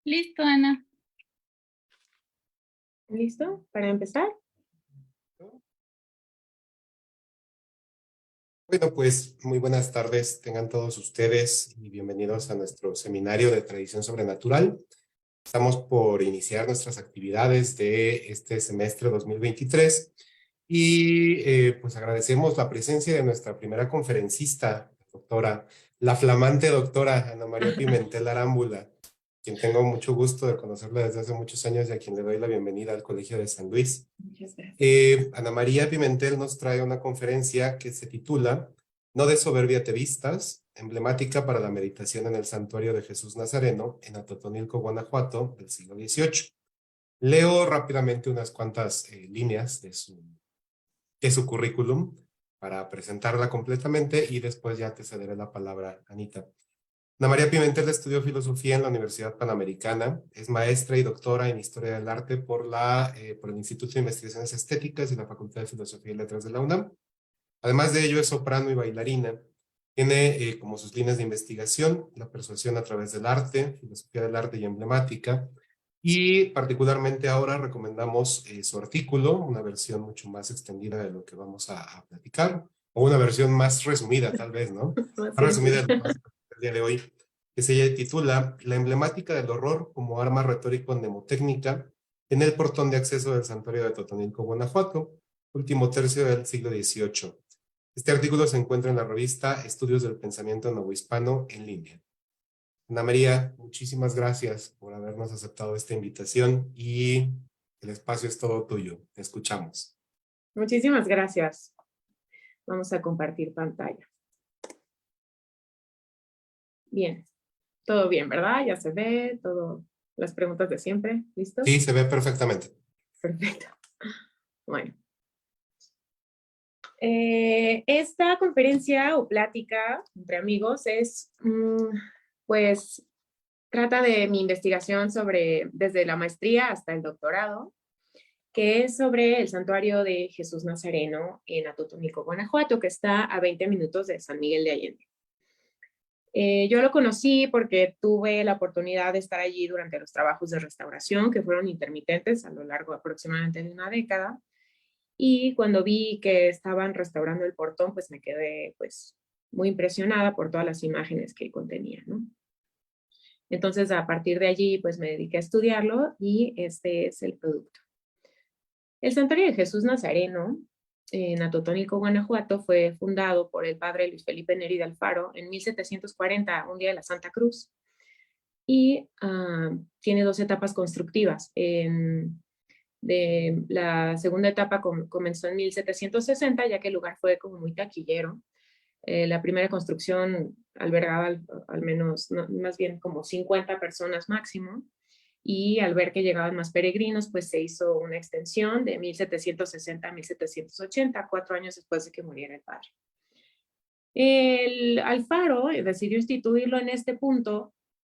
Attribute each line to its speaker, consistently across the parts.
Speaker 1: Listo, Ana.
Speaker 2: ¿Listo para empezar?
Speaker 3: Bueno, pues muy buenas tardes tengan todos ustedes y bienvenidos a nuestro seminario de tradición sobrenatural. Estamos por iniciar nuestras actividades de este semestre 2023 y pues agradecemos la presencia de nuestra primera conferencista, la flamante doctora Ana María Pimentel Arámbula, quien tengo mucho gusto de conocerla desde hace muchos años y a quien le doy la bienvenida al Colegio de San Luis.
Speaker 2: Muchas gracias.
Speaker 3: Ana María Pimentel nos trae una conferencia que se titula No de soberbia te vistas, emblemática para la meditación en el santuario de Jesús Nazareno en Atotonilco, Guanajuato, del siglo XVIII. Leo rápidamente unas cuantas líneas de su currículum para presentarla completamente y después ya te cederé la palabra, Anita. Ana María Pimentel estudió filosofía en la Universidad Panamericana, es maestra y doctora en Historia del Arte por el Instituto de Investigaciones Estéticas y la Facultad de Filosofía y Letras de la UNAM. Además de ello, es soprano y bailarina. Tiene como sus líneas de investigación la persuasión a través del arte, filosofía del arte y emblemática. Y particularmente ahora recomendamos su artículo, una versión mucho más extendida de lo que vamos a platicar, o una versión más resumida tal vez, ¿no? Más resumida de lo que vamos a platicar el día de hoy, que se titula La emblemática del horror como arma retórico mnemotécnica en el portón de acceso del santuario de Atotonilco, Guanajuato, último tercio del siglo XVIII. Este artículo se encuentra en la revista Estudios del Pensamiento Novohispano en línea. Ana María, muchísimas gracias por habernos aceptado esta invitación y el espacio es todo tuyo. Te escuchamos.
Speaker 2: Muchísimas gracias. Vamos a compartir pantalla. Bien. Todo bien, ¿verdad? Ya se ve todo. Las preguntas de siempre. ¿Listo?
Speaker 3: Sí, se ve perfectamente.
Speaker 2: Perfecto. Bueno. Esta conferencia o plática entre amigos es, pues, trata de mi investigación desde la maestría hasta el doctorado, que es sobre el santuario de Jesús Nazareno en Atotonilco, Guanajuato, que está a 20 minutos de San Miguel de Allende. Yo lo conocí porque tuve la oportunidad de estar allí durante los trabajos de restauración, que fueron intermitentes a lo largo aproximadamente de una década. Y cuando vi que estaban restaurando el portón, pues me quedé pues muy impresionada por todas las imágenes que contenía, ¿no? Entonces, a partir de allí, pues me dediqué a estudiarlo y este es el producto. El Santuario de Jesús Nazareno, en Atotonilco, Guanajuato, fue fundado por el padre Luis Felipe Neri de Alfaro en 1740, un día de la Santa Cruz, y tiene dos etapas constructivas. La segunda etapa comenzó en 1760, ya que el lugar fue como muy taquillero. La primera construcción albergaba al menos, no, más bien como 50 personas máximo, y al ver que llegaban más peregrinos, pues se hizo una extensión de 1760 a 1780, 4 años después de que muriera el padre. El Alfaro decidió instituirlo en este punto,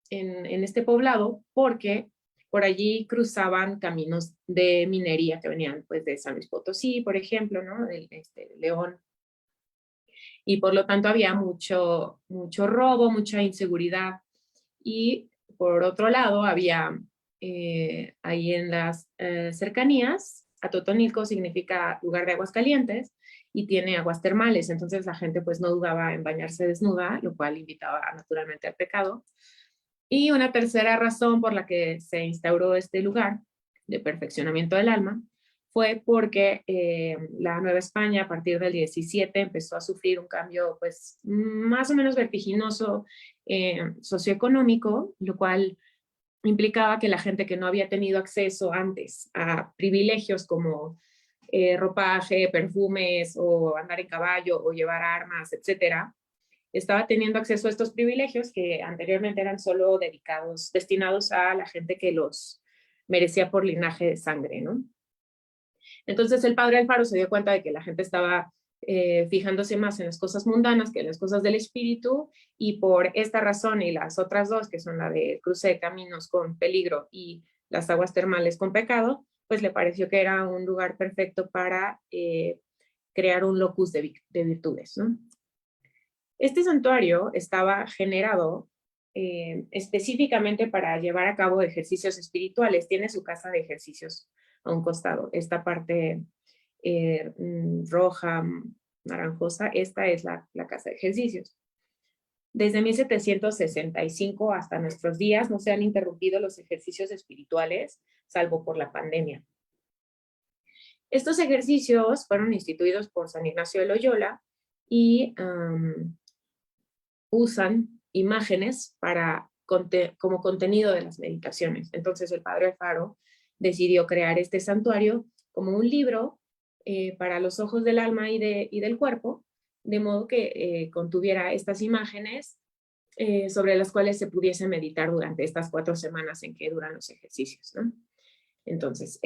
Speaker 2: en este poblado, porque por allí cruzaban caminos de minería que venían pues de San Luis Potosí, por ejemplo, ¿no? De León. Y por lo tanto había mucho robo, mucha inseguridad. Y por otro lado había ahí en las cercanías, Atotonilco significa lugar de aguas calientes y tiene aguas termales, entonces la gente pues no dudaba en bañarse desnuda, lo cual invitaba naturalmente al pecado. Y una tercera razón por la que se instauró este lugar de perfeccionamiento del alma fue porque la Nueva España a partir del 17 empezó a sufrir un cambio pues más o menos vertiginoso socioeconómico, lo cual implicaba que la gente que no había tenido acceso antes a privilegios como ropaje, perfumes o andar en caballo o llevar armas, etcétera, estaba teniendo acceso a estos privilegios que anteriormente eran solo destinados a la gente que los merecía por linaje de sangre, ¿no? Entonces el padre Alfaro se dio cuenta de que la gente estaba fijándose más en las cosas mundanas que en las cosas del espíritu, y por esta razón y las otras dos, que son la de cruce de caminos con peligro y las aguas termales con pecado, pues le pareció que era un lugar perfecto para crear un locus de virtudes, ¿no? Este santuario estaba generado específicamente para llevar a cabo ejercicios espirituales. Tiene su casa de ejercicios a un costado. Esta parte roja, naranjosa, esta es la casa de ejercicios. Desde 1765 hasta nuestros días no se han interrumpido los ejercicios espirituales, salvo por la pandemia. Estos ejercicios fueron instituidos por San Ignacio de Loyola y usan imágenes como contenido de las meditaciones. Entonces el padre Alfaro decidió crear este santuario como un libro para los ojos del alma y del cuerpo, de modo que contuviera estas imágenes sobre las cuales se pudiese meditar durante estas 4 semanas en que duran los ejercicios, ¿no? Entonces,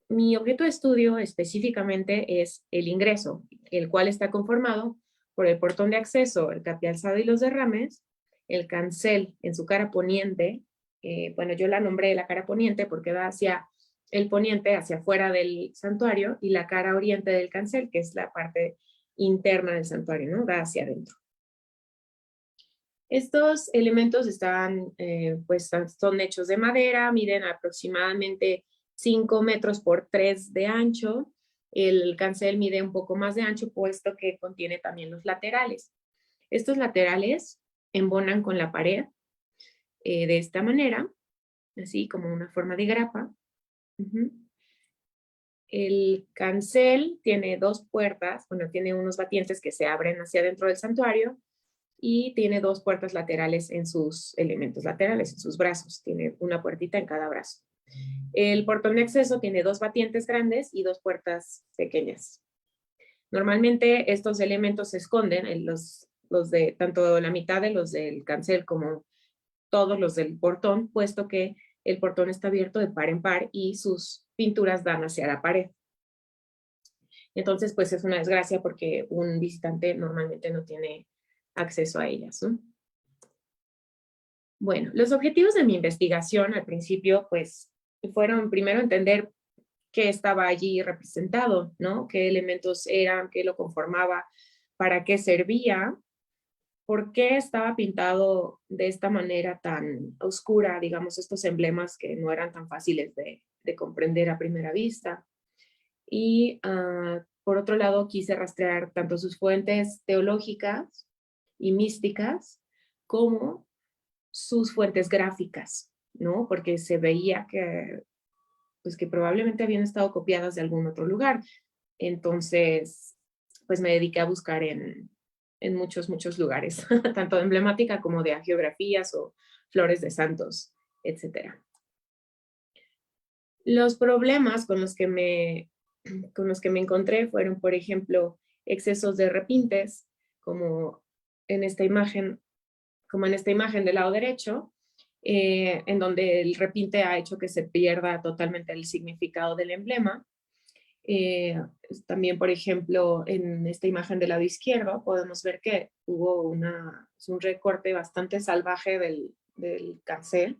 Speaker 2: mi objeto de estudio específicamente es el ingreso, el cual está conformado por el portón de acceso, el capialzado y los derrames, el cancel en su cara poniente. Bueno, yo la nombré la cara poniente porque da hacia el poniente, hacia afuera del santuario, y la cara oriente del cancel, que es la parte interna del santuario, ¿no? Da hacia adentro. Estos elementos pues son hechos de madera, miden aproximadamente 5 metros por 3 de ancho. El cancel mide un poco más de ancho, puesto que contiene también los laterales. Estos laterales embonan con la pared de esta manera, así como una forma de grapa. El cancel tiene 2 puertas, bueno, tiene unos batientes que se abren hacia adentro del santuario, y tiene 2 puertas laterales en sus elementos laterales, en sus brazos. Tiene una puertita en cada brazo. El portón de acceso tiene 2 batientes grandes y 2 puertas pequeñas. Normalmente estos elementos se esconden, los de tanto la mitad de los del cancel como todos los del portón, puesto que el portón está abierto de par en par y sus pinturas dan hacia la pared. Entonces, pues es una desgracia porque un visitante normalmente no tiene acceso a ellas, ¿no? Bueno, los objetivos de mi investigación al principio, pues, fueron primero entender qué estaba allí representado, ¿no? Qué elementos eran, qué lo conformaba, para qué servía, por qué estaba pintado de esta manera tan oscura, digamos, estos emblemas que no eran tan fáciles de comprender a primera vista. Y por otro lado, quise rastrear tanto sus fuentes teológicas y místicas como sus fuentes gráficas, ¿no? Porque se veía que, pues que probablemente habían estado copiadas de algún otro lugar. Entonces, pues me dediqué a buscar en muchos lugares, tanto de emblemática como de hagiografías o flores de santos, etc. Los problemas con los que me encontré fueron, por ejemplo, excesos de repintes, como en esta imagen del lado derecho, en donde el repinte ha hecho que se pierda totalmente el significado del emblema. También, por ejemplo, en esta imagen del lado izquierdo podemos ver que hubo un recorte bastante salvaje del cancel,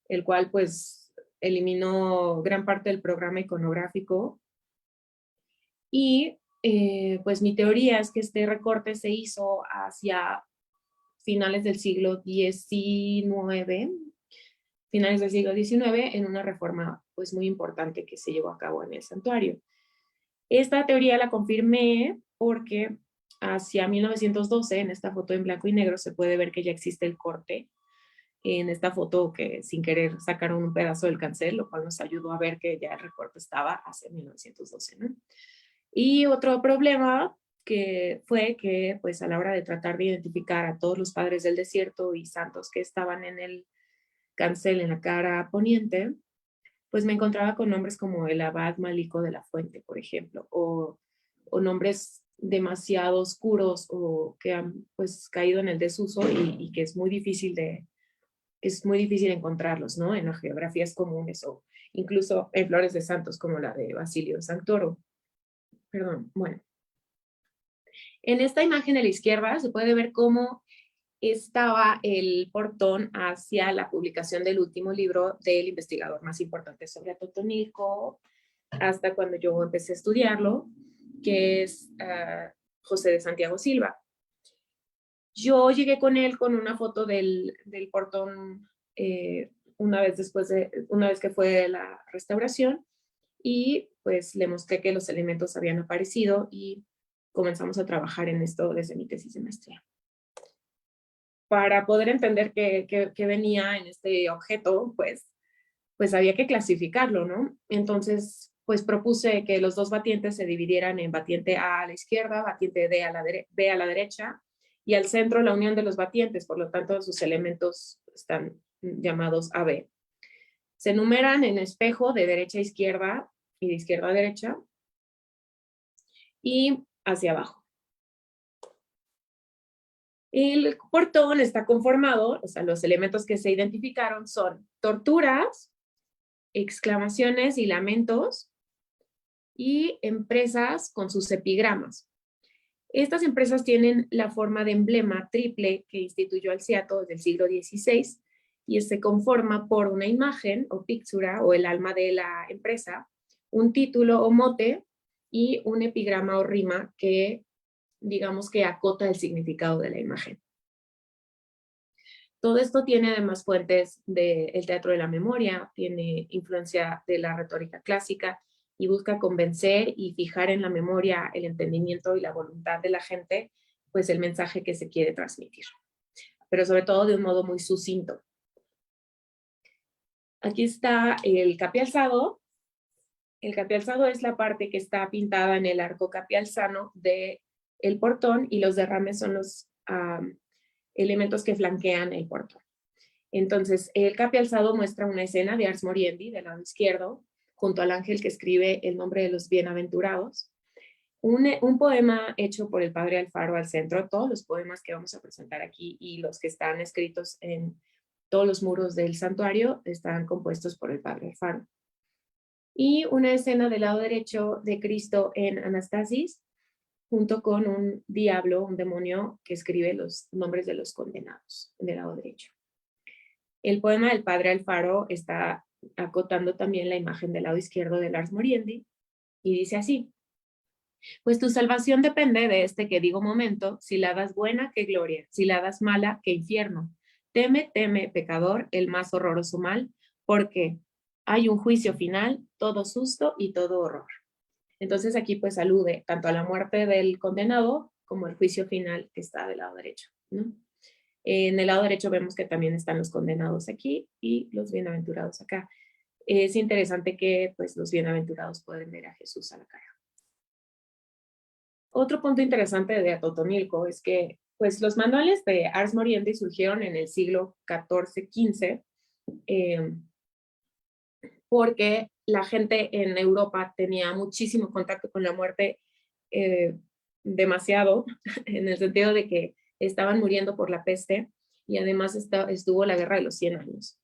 Speaker 2: el cual pues eliminó gran parte del programa iconográfico. Y pues mi teoría es que este recorte se hizo hacia finales del siglo XIX, en una reforma pues muy importante que se llevó a cabo en el santuario. Esta teoría la confirmé porque hacia 1912, en esta foto en blanco y negro, se puede ver que ya existe el corte. En esta foto que sin querer sacaron un pedazo del cancel, lo cual nos ayudó a ver que ya el recorte estaba hacia 1912, ¿no? Y otro problema que fue que pues a la hora de tratar de identificar a todos los padres del desierto y santos que estaban en el cancel en la cara poniente, pues me encontraba con nombres como el abad Malico de la Fuente, por ejemplo, o nombres demasiado oscuros o que han pues caído en el desuso y que es muy difícil encontrarlos, ¿no? En las geografías comunes o incluso en flores de santos como la de Basilio Santoro. Perdón, bueno. En esta imagen a la izquierda se puede ver cómo estaba el portón hacia la publicación del último libro del investigador más importante sobre Atotonilco, hasta cuando yo empecé a estudiarlo, que es José de Santiago Silva. Yo llegué con él con una foto del portón una vez que fue la restauración, y pues le mostré que los elementos habían aparecido y comenzamos a trabajar en esto desde mi tesis de maestría. Para poder entender qué venía en este objeto, pues había que clasificarlo, ¿no? Entonces, pues propuse que los dos batientes se dividieran en batiente A la izquierda, batiente B a la derecha, y al centro la unión de los batientes, por lo tanto sus elementos están llamados AB. Se enumeran en espejo de derecha a izquierda y de izquierda a derecha y hacia abajo. El portón está conformado, o sea, los elementos que se identificaron son torturas, exclamaciones y lamentos, y empresas con sus epigramas. Estas empresas tienen la forma de emblema triple que instituyó Alciato desde el siglo XVI, y se conforma por una imagen o pictura o el alma de la empresa, un título o mote y un epigrama o rima que, digamos, que acota el significado de la imagen. Todo esto tiene además fuentes del teatro de la memoria, tiene influencia de la retórica clásica y busca convencer y fijar en la memoria el entendimiento y la voluntad de la gente, pues el mensaje que se quiere transmitir, pero sobre todo de un modo muy sucinto. Aquí está el capialzado. El capialzado es la parte que está pintada en el arco capialzano del portón, y los derrames son los elementos que flanquean el portón. Entonces, el capialzado muestra una escena de Ars Moriendi del lado izquierdo, junto al ángel que escribe el nombre de los bienaventurados. Un poema hecho por el padre Alfaro al centro. Todos los poemas que vamos a presentar aquí y los que están escritos en todos los muros del santuario están compuestos por el padre Alfaro. Y una escena del lado derecho de Cristo en Anastasis, junto con un diablo, un demonio que escribe los nombres de los condenados del lado derecho. El poema del padre Alfaro está acotando también la imagen del lado izquierdo del Ars Moriendi y dice así: pues tu salvación depende de este que digo momento, si la das buena, qué gloria, si la das mala, qué infierno. Teme, teme, pecador, el más horroroso mal, porque hay un juicio final, todo susto y todo horror. Entonces aquí pues alude tanto a la muerte del condenado como al juicio final que está del lado derecho, ¿no? En el lado derecho vemos que también están los condenados aquí y los bienaventurados acá. Es interesante que pues los bienaventurados pueden ver a Jesús a la cara. Otro punto interesante de Atotonilco es que pues los manuales de Ars Moriendi surgieron en el siglo XIV-XV, porque la gente en Europa tenía muchísimo contacto con la muerte, demasiado, en el sentido de que estaban muriendo por la peste, y además estuvo la Guerra de los 100 años.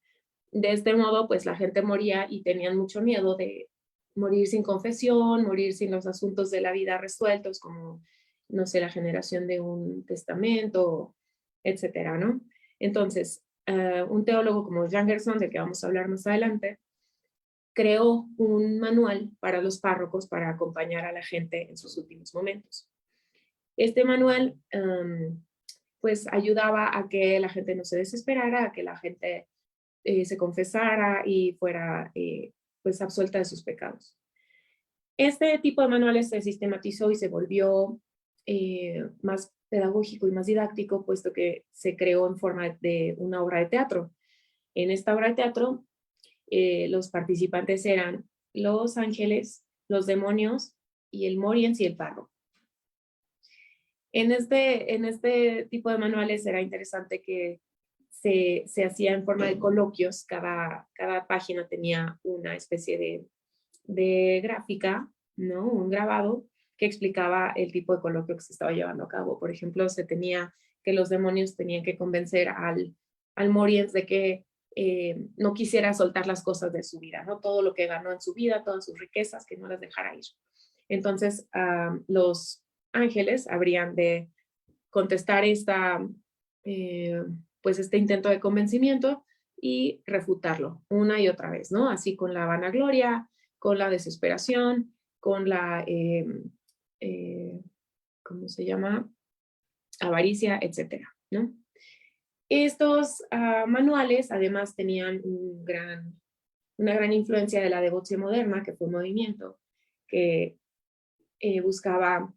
Speaker 2: De este modo, pues la gente moría y tenían mucho miedo de morir sin confesión, morir sin los asuntos de la vida resueltos, como, no sé, la generación de un testamento, etcétera, ¿no? Entonces, un teólogo como Jan Gerson, del que vamos a hablar más adelante, creó un manual para los párrocos para acompañar a la gente en sus últimos momentos. Este manual, pues ayudaba a que la gente no se desesperara, a que la gente se confesara y fuera pues absuelta de sus pecados. Este tipo de manuales se sistematizó y se volvió más pedagógico y más didáctico, puesto que se creó en forma de una obra de teatro. En esta obra de teatro, los participantes eran los ángeles, los demonios y el moriens y el párroco. En este tipo de manuales era interesante que se hacía en forma de coloquios. Cada página tenía una especie de gráfica, ¿no? Un grabado que explicaba el tipo de coloquio que se estaba llevando a cabo. Por ejemplo, se tenía que los demonios tenían que convencer al moriens de que no quisiera soltar las cosas de su vida, ¿no? Todo lo que ganó en su vida, todas sus riquezas, que no las dejara ir. Entonces, los ángeles habrían de contestar pues este intento de convencimiento y refutarlo una y otra vez, ¿no? Así con la vanagloria, con la desesperación, con la, ¿cómo se llama? Avaricia, etcétera. ¿no? Estos manuales además tenían una gran influencia de la devoción moderna, que fue un movimiento que buscaba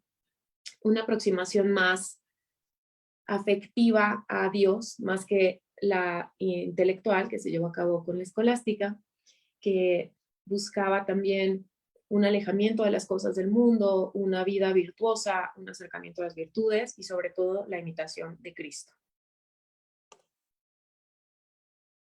Speaker 2: una aproximación más afectiva a Dios, más que la intelectual que se llevó a cabo con la escolástica, que buscaba también un alejamiento de las cosas del mundo, una vida virtuosa, un acercamiento a las virtudes y sobre todo la imitación de Cristo.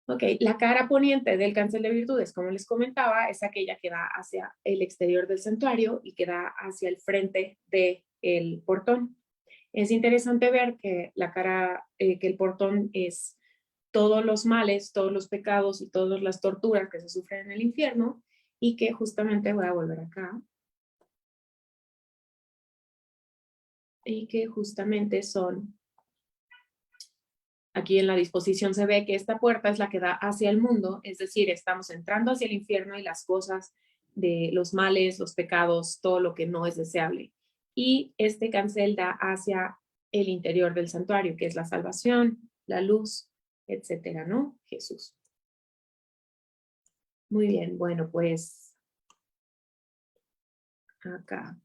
Speaker 2: Ok, la cara poniente del cancel de virtudes, como les comentaba, es aquella que da hacia el exterior del santuario y que da hacia el frente del portón. Es interesante ver que la cara, que el portón es todos los males, todos los pecados y todas las torturas que se sufren en el infierno, y que justamente voy a volver acá, y que justamente son, aquí en la disposición se ve que esta puerta es la que da hacia el mundo, es decir, estamos entrando hacia el infierno y las cosas de los males, los pecados, todo lo que no es deseable. Y este cancel da hacia el interior del santuario, que es la salvación, la luz, etcétera, ¿no? Jesús. Muy bien, bueno, pues acá.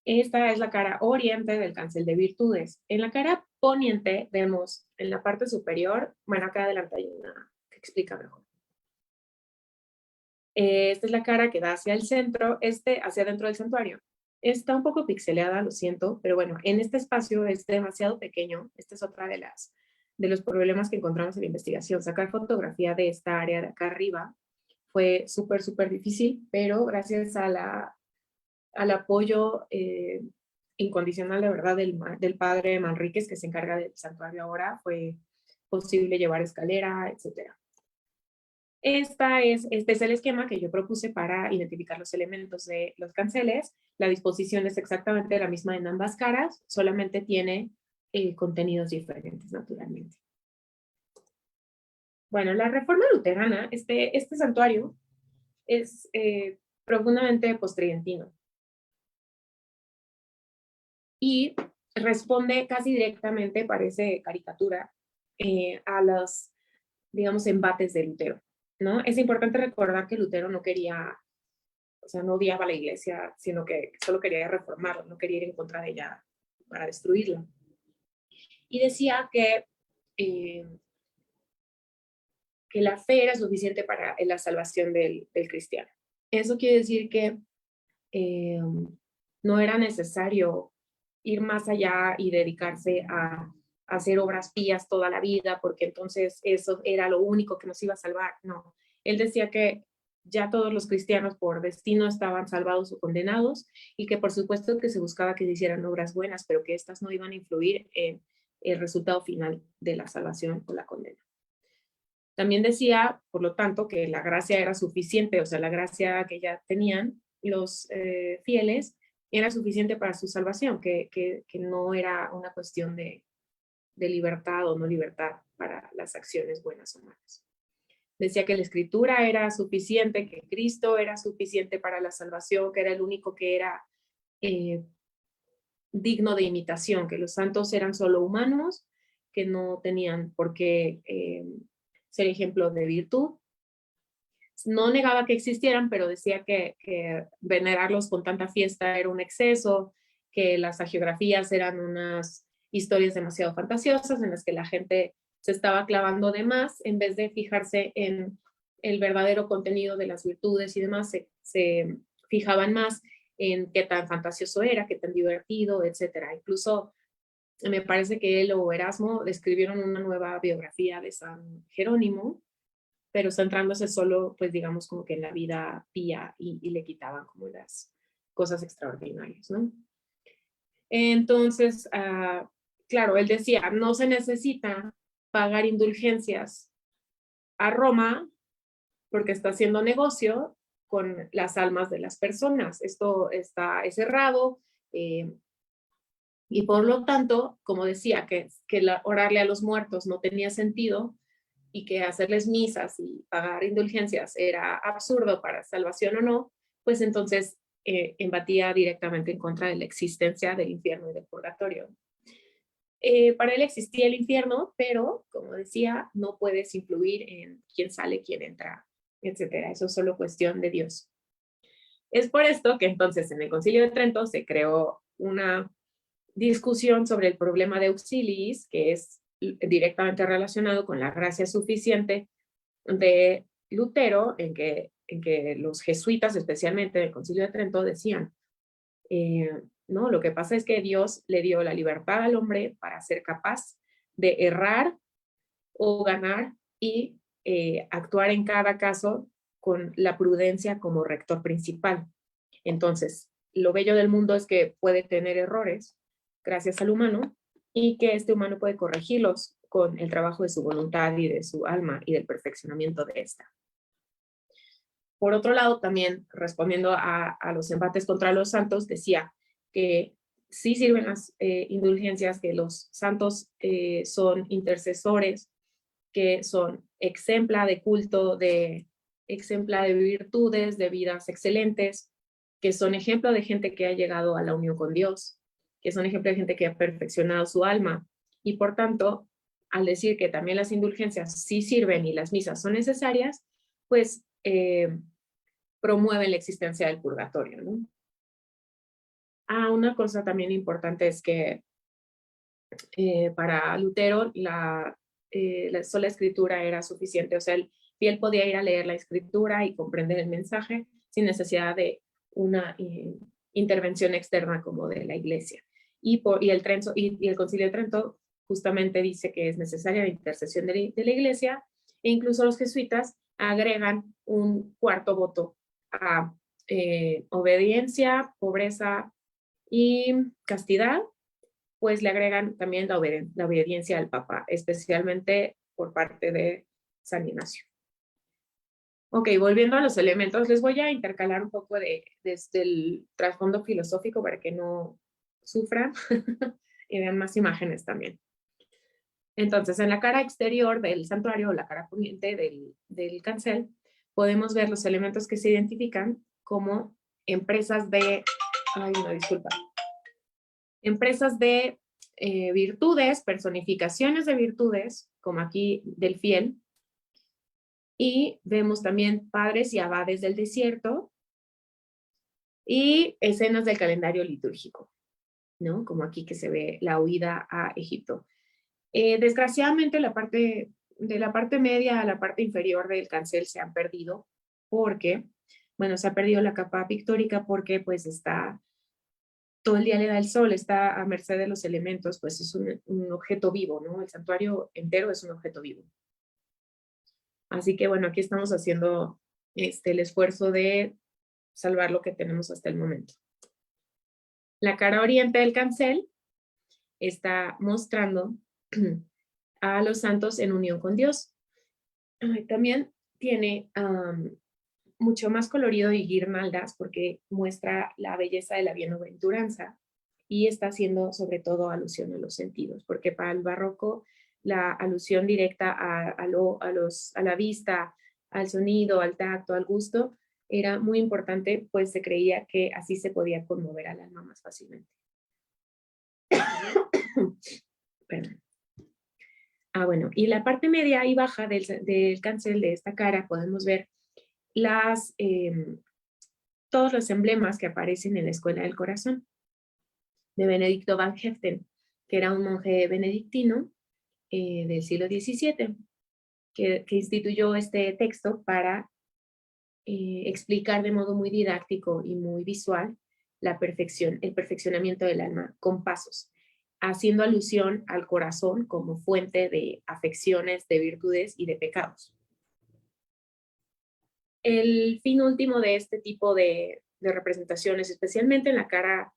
Speaker 2: Esta es la cara oriente del cancel de virtudes. En la cara poniente vemos en la parte superior, bueno, acá adelante hay una que explica mejor. Esta es la cara que da hacia el centro, hacia dentro del santuario. Está un poco pixeleada, lo siento, pero bueno, en este espacio es demasiado pequeño. Esta es otra de los problemas que encontramos en la investigación. Sacar fotografía de esta área de acá arriba fue súper, súper difícil, pero gracias al apoyo incondicional, de verdad, del padre Manríquez, que se encarga del santuario ahora, fue posible llevar escalera, etcétera. Este es el esquema que yo propuse para identificar los elementos de los canceles. La disposición es exactamente la misma en ambas caras, solamente tiene contenidos diferentes, naturalmente. Bueno, la reforma luterana, este santuario es profundamente postridentino y responde casi directamente, parece caricatura, a los, digamos, embates de Lutero, ¿no? Es importante recordar que Lutero no quería, o sea, no odiaba a la iglesia, sino que solo quería reformarla, no quería ir en contra de ella para destruirla. Y decía que la fe era suficiente para la salvación del cristiano. Eso quiere decir que no era necesario ir más allá y dedicarse a hacer obras pías toda la vida, porque entonces eso era lo único que nos iba a salvar. No, él decía que ya todos los cristianos por destino estaban salvados o condenados, y que por supuesto que se buscaba que se hicieran obras buenas, pero que estas no iban a influir en el resultado final de la salvación o la condena. También decía, por lo tanto, que la gracia era suficiente, o sea, la gracia que ya tenían los fieles era suficiente para su salvación, que no era una cuestión de libertad o no libertad para las acciones buenas o malas. Decía que la escritura era suficiente, que Cristo era suficiente para la salvación, que era el único que era digno de imitación, que los santos eran solo humanos, que no tenían por qué ser ejemplo de virtud. No negaba que existieran, pero decía que venerarlos con tanta fiesta era un exceso, que las hagiografías eran unas historias demasiado fantasiosas en las que la gente se estaba clavando de más en vez de fijarse en el verdadero contenido de las virtudes y demás, se fijaban más en qué tan fantasioso era, qué tan divertido, etcétera. Incluso me parece que él o Erasmo escribieron una nueva biografía de San Jerónimo, pero centrándose solo, pues digamos, como que en la vida pía, y le quitaban como las cosas extraordinarias, ¿no? Entonces, claro, él decía, no se necesita pagar indulgencias a Roma porque está haciendo negocio con las almas de las personas. Esto es errado, y por lo tanto, como decía, que orarle a los muertos no tenía sentido, y que hacerles misas y pagar indulgencias era absurdo para salvación o no, pues entonces embatía directamente en contra de la existencia del infierno y del purgatorio. para él existía el infierno, pero, como decía, no puedes influir en quién sale, quién entra, etcétera. Eso es solo cuestión de Dios. Es por esto que entonces en el Concilio de Trento se creó una discusión sobre el problema de auxiliis, que es directamente relacionado con la gracia suficiente de Lutero, en que los jesuitas, especialmente del Concilio de Trento, decían, no, lo que pasa es que Dios le dio la libertad al hombre para ser capaz de errar o ganar y actuar en cada caso con la prudencia como rector principal. Entonces, lo bello del mundo es que puede tener errores gracias al humano y que este humano puede corregirlos con el trabajo de su voluntad y de su alma y del perfeccionamiento de esta. Por otro lado, también respondiendo a los embates contra los santos, decía que sí sirven las indulgencias, que los santos son intercesores, que son exempla de culto, exempla de virtudes, de vidas excelentes, que son ejemplo de gente que ha llegado a la unión con Dios, que son ejemplo de gente que ha perfeccionado su alma. Y por tanto, al decir que también las indulgencias sí sirven y las misas son necesarias, pues promueven la existencia del purgatorio, ¿no? Una cosa también importante es que para Lutero la sola escritura era suficiente, o sea, el fiel podía ir a leer la escritura y comprender el mensaje sin necesidad de una intervención externa como de la iglesia. Y el Concilio de Trento justamente dice que es necesaria la intercesión de la iglesia, e incluso los jesuitas agregan un cuarto voto a obediencia, pobreza y castidad, pues le agregan también la obediencia al Papa, especialmente por parte de San Ignacio. Ok, volviendo a los elementos, les voy a intercalar un poco desde el trasfondo filosófico para que no sufran y vean más imágenes también. Entonces, en la cara exterior del santuario, o la cara poniente del cancel, podemos ver los elementos que se identifican como empresas de, empresas de virtudes, personificaciones de virtudes, como aquí del fiel, y vemos también padres y abades del desierto y escenas del calendario litúrgico, ¿no? Como aquí que se ve la huida a Egipto. Desgraciadamente, de la parte media a la parte inferior del cancel se han perdido porque, bueno, se ha perdido la capa pictórica porque pues está todo el día le da el sol, está a merced de los elementos, pues es un objeto vivo, ¿no? El santuario entero es un objeto vivo. Así que bueno, aquí estamos haciendo el esfuerzo de salvar lo que tenemos hasta el momento. La cara oriente del cancel está mostrando a los santos en unión con Dios. También tiene mucho más colorido y guirnaldas porque muestra la belleza de la bienaventuranza y está haciendo sobre todo alusión a los sentidos, porque para el barroco la alusión directa a la vista, al sonido, al tacto, al gusto, era muy importante, pues se creía que así se podía conmover al alma más fácilmente. Perdón. Bueno, y la parte media y baja del cancel de esta cara podemos ver todos los emblemas que aparecen en la Escuela del Corazón de Benedicto van Heften, que era un monje benedictino del siglo XVII, que instituyó este texto para explicar de modo muy didáctico y muy visual el perfeccionamiento del alma con pasos, haciendo alusión al corazón como fuente de afecciones, de virtudes y de pecados. El fin último de este tipo de representaciones, especialmente en la cara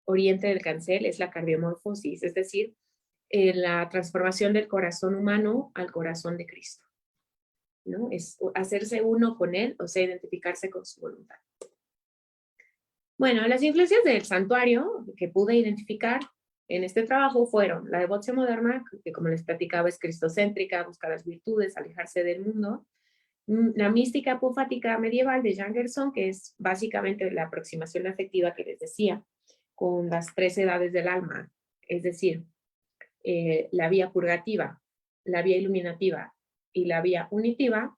Speaker 2: oriente del cancel, es la cardiomorfosis, es decir, la transformación del corazón humano al corazón de Cristo, ¿no? Es hacerse uno con él, o sea, identificarse con su voluntad. Bueno, las influencias del santuario que pude identificar en este trabajo fueron la devoción moderna, que como les platicaba es cristocéntrica, buscar las virtudes, alejarse del mundo; la mística apofática medieval de Jean Gerson, que es básicamente la aproximación afectiva que les decía, con las 3 edades del alma, es decir, la vía purgativa, la vía iluminativa y la vía unitiva.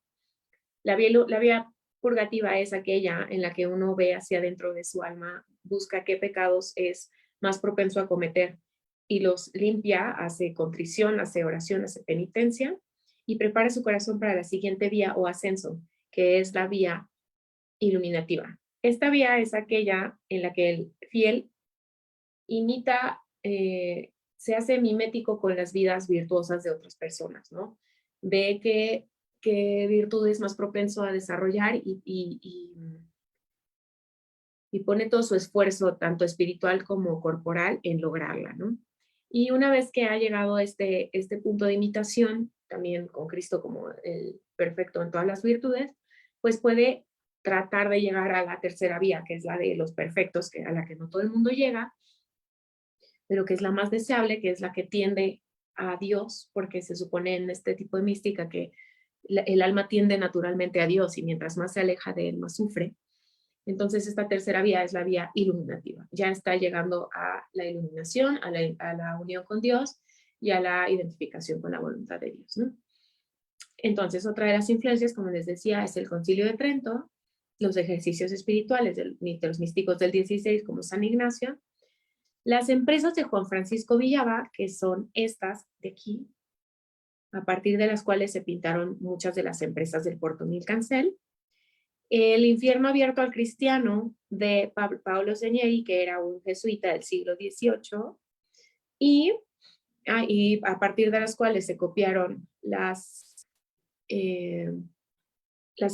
Speaker 2: La vía purgativa es aquella en la que uno ve hacia adentro de su alma, busca qué pecados es más propenso a cometer y los limpia, hace contrición, hace oración, hace penitencia y prepara su corazón para la siguiente vía o ascenso, que es la vía iluminativa. Esta vía es aquella en la que el fiel imita, se hace mimético con las vidas virtuosas de otras personas, ¿no? Ve qué virtud es más propenso a desarrollar y pone todo su esfuerzo, tanto espiritual como corporal, en lograrla, ¿no? Y una vez que ha llegado a este punto de imitación, también con Cristo como el perfecto en todas las virtudes, pues puede tratar de llegar a la tercera vía, que es la de los perfectos, a la que no todo el mundo llega, pero que es la más deseable, que es la que tiende a Dios, porque se supone en este tipo de mística que el alma tiende naturalmente a Dios y mientras más se aleja de él, más sufre. Entonces esta tercera vía es la vía iluminativa. Ya está llegando a la iluminación, a la unión con Dios y a la identificación con la voluntad de Dios, ¿no? Entonces otra de las influencias, como les decía, es el Concilio de Trento, los ejercicios espirituales de los místicos del 16 como San Ignacio, las empresas de Juan Francisco Villaba, que son estas de aquí, a partir de las cuales se pintaron muchas de las empresas del Portonil Cancel, el infierno abierto al cristiano de Paolo Segneri, que era un jesuita del siglo XVIII, y a partir de las cuales se copiaron las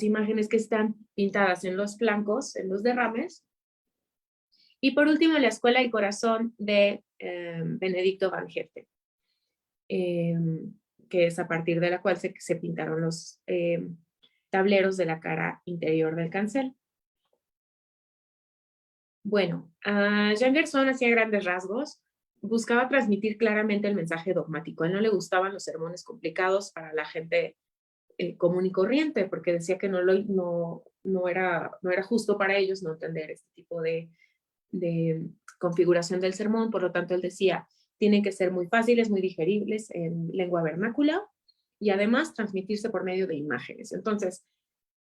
Speaker 2: imágenes que están pintadas en los flancos, en los derrames. Y por último, la Escuela del Corazón de Benedicto Van Heften, que es a partir de la cual se pintaron los tableros de la cara interior del cancel. Bueno, Jean Gerson hacía grandes rasgos, buscaba transmitir claramente el mensaje dogmático. A él no le gustaban los sermones complicados para la gente común y corriente, porque decía que no era justo para ellos no entender este tipo de configuración del sermón. Por lo tanto, él decía, tienen que ser muy fáciles, muy digeribles en lengua vernácula y además transmitirse por medio de imágenes. Entonces,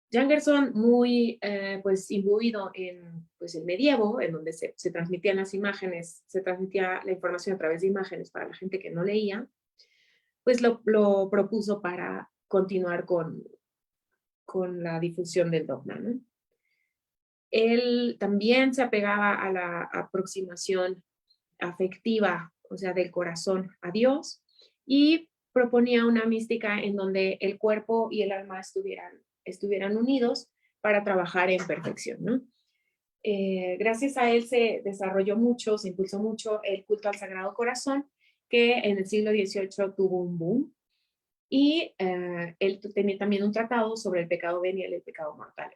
Speaker 2: Jean Gerson, muy pues imbuido en pues, el medievo, en donde se transmitían las imágenes, se transmitía la información a través de imágenes para la gente que no leía, pues lo propuso para continuar con la difusión del dogma, ¿no? Él también se apegaba a la aproximación afectiva, o sea, del corazón a Dios, y proponía una mística en donde el cuerpo y el alma estuvieran unidos para trabajar en perfección, ¿no? Gracias a él se desarrolló mucho, se impulsó mucho el culto al Sagrado Corazón, que en el siglo XVIII tuvo un boom, y él tenía también un tratado sobre el pecado venial y el pecado mortal.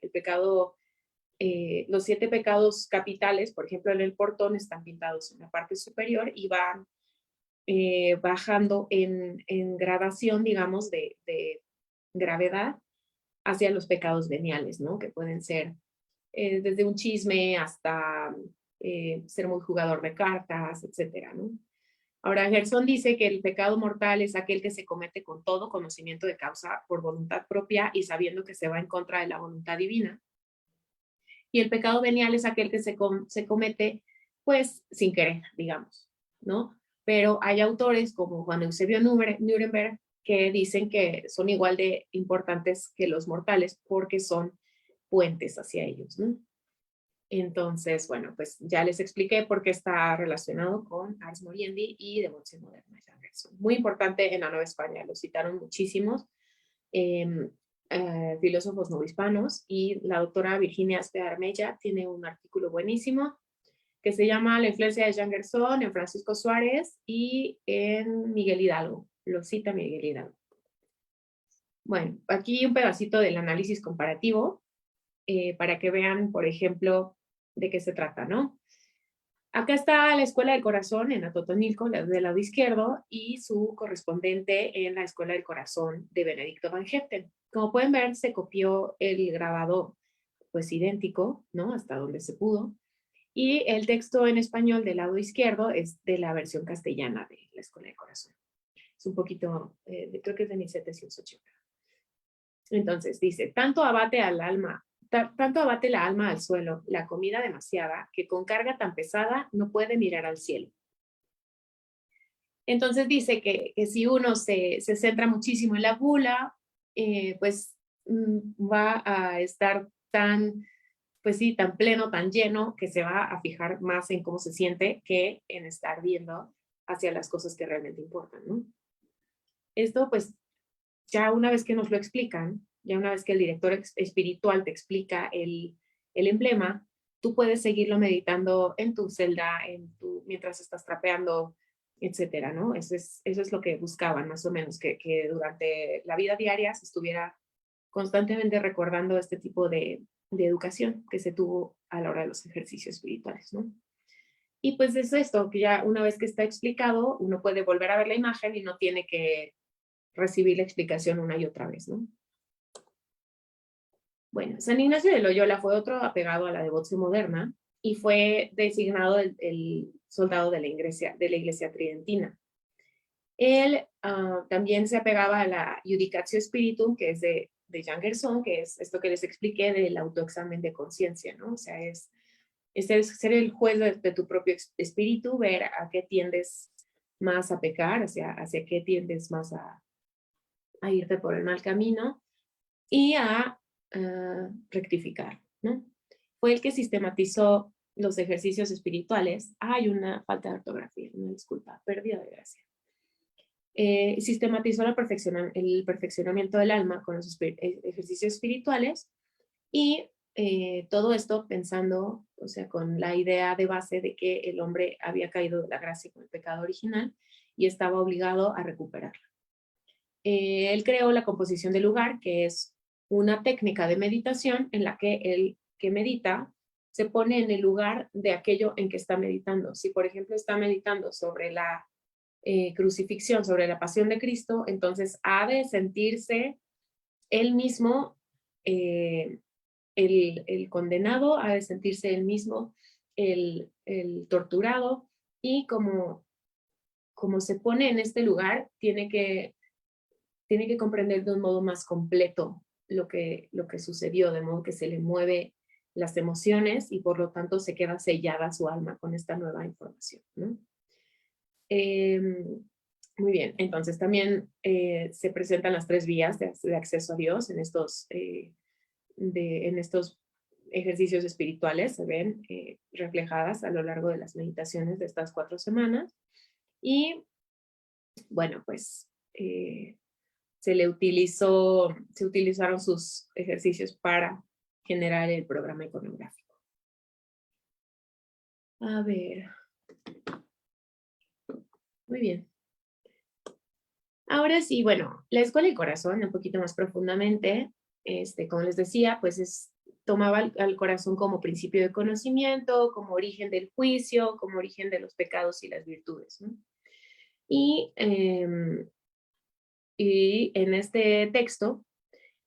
Speaker 2: Los 7 pecados capitales, por ejemplo, en el portón, están pintados en la parte superior y van bajando en gradación, digamos, de gravedad hacia los pecados veniales, ¿no? Que pueden ser desde un chisme hasta ser muy jugador de cartas, etcétera, ¿no? Ahora, Gerson dice que el pecado mortal es aquel que se comete con todo conocimiento de causa por voluntad propia y sabiendo que se va en contra de la voluntad divina. Y el pecado venial es aquel que se comete, pues, sin querer, digamos, ¿no? Pero hay autores como Juan Eusebio Nuremberg que dicen que son igual de importantes que los mortales porque son puentes hacia ellos, ¿no? Entonces, bueno, pues ya les expliqué por qué está relacionado con Ars Moriendi y Devoción Moderna de Jean Gerson. Muy importante en la Nueva España, lo citaron muchísimos filósofos novohispanos, y la doctora Virginia Aspea Armella tiene un artículo buenísimo que se llama La influencia de Jean Gerson en Francisco Suárez y en Miguel Hidalgo. Lo cita Miguel Hidalgo. Bueno, aquí un pedacito del análisis comparativo para que vean, por ejemplo, de qué se trata, ¿no? Acá está la Escuela del Corazón en Atotonilco, del lado izquierdo, y su correspondiente en la Escuela del Corazón de Benedicto Van Heften. Como pueden ver, se copió el grabado pues idéntico, ¿no? Hasta donde se pudo. Y el texto en español del lado izquierdo es de la versión castellana de la Escuela de Corazón. Es un poquito, creo que es de 1780. Entonces dice, tanto abate al alma, tanto abate la alma al suelo, la comida demasiada, que con carga tan pesada no puede mirar al cielo. Entonces dice que si uno se centra muchísimo en la gula, pues va a estar tan, pues sí, tan pleno, tan lleno, que se va a fijar más en cómo se siente que en estar viendo hacia las cosas que realmente importan, ¿no? Esto, pues, ya una vez que nos lo explican, ya una vez que el director espiritual te explica el emblema, tú puedes seguirlo meditando en tu celda, mientras estás trapeando, etcétera, ¿no? Eso es lo que buscaban, más o menos, que durante la vida diaria se estuviera constantemente recordando este tipo de educación que se tuvo a la hora de los ejercicios espirituales, ¿no? Y pues es esto, que ya una vez que está explicado, uno puede volver a ver la imagen y no tiene que recibir la explicación una y otra vez, ¿no? Bueno, San Ignacio de Loyola fue otro apegado a la devoción moderna y fue designado el soldado de la iglesia tridentina. Él también se apegaba a la Judicatio Spiritum, que es de Jean Gerson, que es esto que les expliqué del autoexamen de conciencia, ¿no? O sea, es ser el juez de tu propio espíritu, ver a qué tiendes más a pecar, hacia qué tiendes más a irte por el mal camino y a rectificar, ¿no? Fue el que sistematizó los ejercicios espirituales. Hay una falta de ortografía, una disculpa, pérdida de gracia. Sistematizó el perfeccionamiento del alma con los ejercicios espirituales y todo esto pensando, o sea, con la idea de base de que el hombre había caído de la gracia con el pecado original y estaba obligado a recuperarla. Él creó la composición del lugar, que es una técnica de meditación en la que el que medita se pone en el lugar de aquello en que está meditando. Si, por ejemplo, está meditando sobre la crucifixión, sobre la pasión de Cristo, entonces ha de sentirse él mismo, el condenado, ha de sentirse él mismo el torturado, y como se pone en este lugar, tiene que comprender de un modo más completo lo que sucedió, de modo que se le mueve las emociones y por lo tanto se queda sellada su alma con esta nueva información, ¿no? Muy bien, entonces también se presentan las 3 vías de acceso a Dios en estos ejercicios espirituales, se ven reflejadas a lo largo de las meditaciones de estas 4 semanas. Y bueno, pues se utilizaron sus ejercicios para generar el programa iconográfico. A ver. Muy bien. Ahora sí, bueno, la Escuela del Corazón, un poquito más profundamente, como les decía, pues tomaba al corazón como principio de conocimiento, como origen del juicio, como origen de los pecados y las virtudes, ¿no? Y en este texto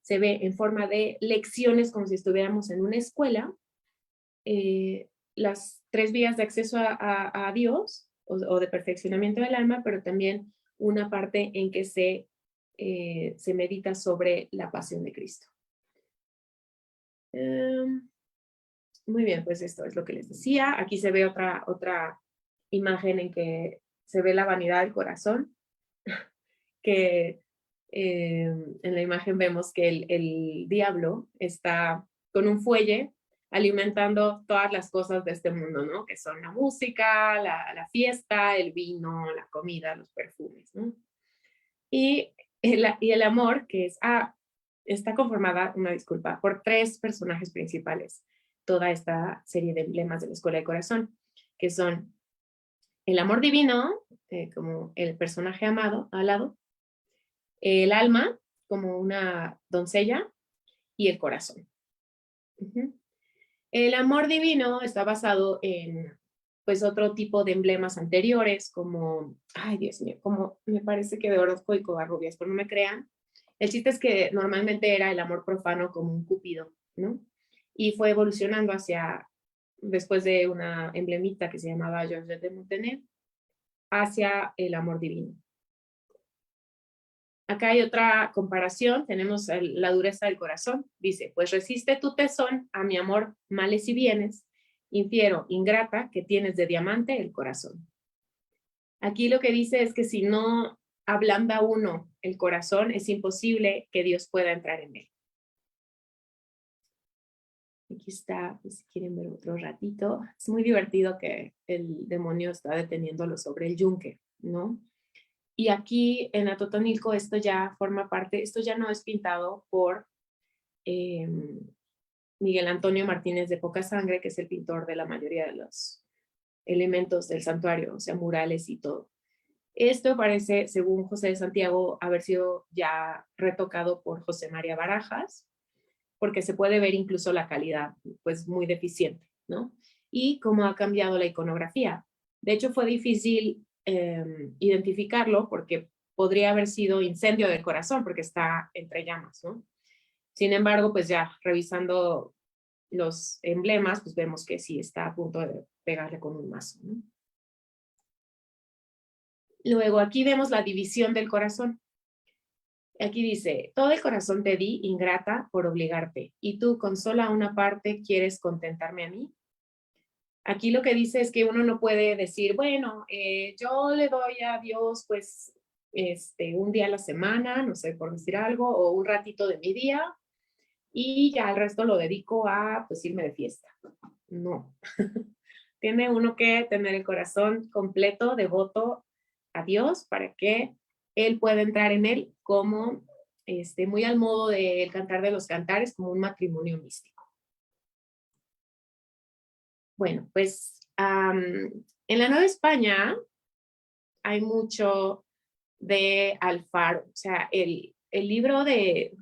Speaker 2: se ve en forma de lecciones, como si estuviéramos en una escuela, las 3 vías de acceso a Dios o de perfeccionamiento del alma, pero también una parte en que se medita sobre la pasión de Cristo. Muy bien, pues esto es lo que les decía. Aquí se ve otra imagen en que se ve la vanidad del corazón, que en la imagen vemos que el diablo está con un fuelle alimentando todas las cosas de este mundo, ¿no? Que son la música, la fiesta, el vino, la comida, los perfumes, ¿no? Y el amor, que está conformada, una disculpa, por 3 personajes principales, toda esta serie de emblemas de la Escuela de Corazón, que son el amor divino, como el personaje alado, el alma, como una doncella, y el corazón. El amor divino está basado en, pues, otro tipo de emblemas anteriores, como, ay, Dios mío, como me parece que de Orozco y Covarrubias, pero no me crean. El chiste es que normalmente era el amor profano como un Cúpido, ¿no? Y fue evolucionando hacia después de una emblemita que se llamaba Georges de Montenay, hacia el amor divino. Acá hay otra comparación, tenemos la dureza del corazón. Dice, pues resiste tu tesón a mi amor, males y bienes, infiero, ingrata, que tienes de diamante el corazón. Aquí lo que dice es que si no ablanda uno el corazón, es imposible que Dios pueda entrar en él. Aquí está, pues, si quieren ver otro ratito. Es muy divertido que el demonio está deteniéndolo sobre el yunque, ¿no? Y aquí en Atotonilco esto ya forma parte, esto ya no es pintado por Miguel Antonio Martínez de Poca Sangre, que es el pintor de la mayoría de los elementos del santuario, o sea, murales y todo. Esto parece, según José de Santiago, haber sido ya retocado por José María Barajas, porque se puede ver incluso la calidad, pues muy deficiente, ¿no? Y cómo ha cambiado la iconografía. De hecho, fue difícil identificarlo porque podría haber sido incendio del corazón, porque está entre llamas, ¿no? Sin embargo, pues ya revisando los emblemas, pues vemos que sí está a punto de pegarle con un mazo, ¿no? Luego aquí vemos la división del corazón. Aquí dice, todo el corazón te di, ingrata, por obligarte, y tú con sola una parte quieres contentarme a mí. Aquí lo que dice es que uno no puede decir, bueno, yo le doy a Dios pues un día a la semana, no sé, por decir algo, o un ratito de mi día, y ya el resto lo dedico a pues irme de fiesta. No. Tiene uno que tener el corazón completo, devoto a Dios, para que Él pueda entrar en él como, muy al modo del Cantar de los Cantares, como un matrimonio místico. Bueno, pues en la Nueva España hay mucho de Alfaro, o sea, el libro de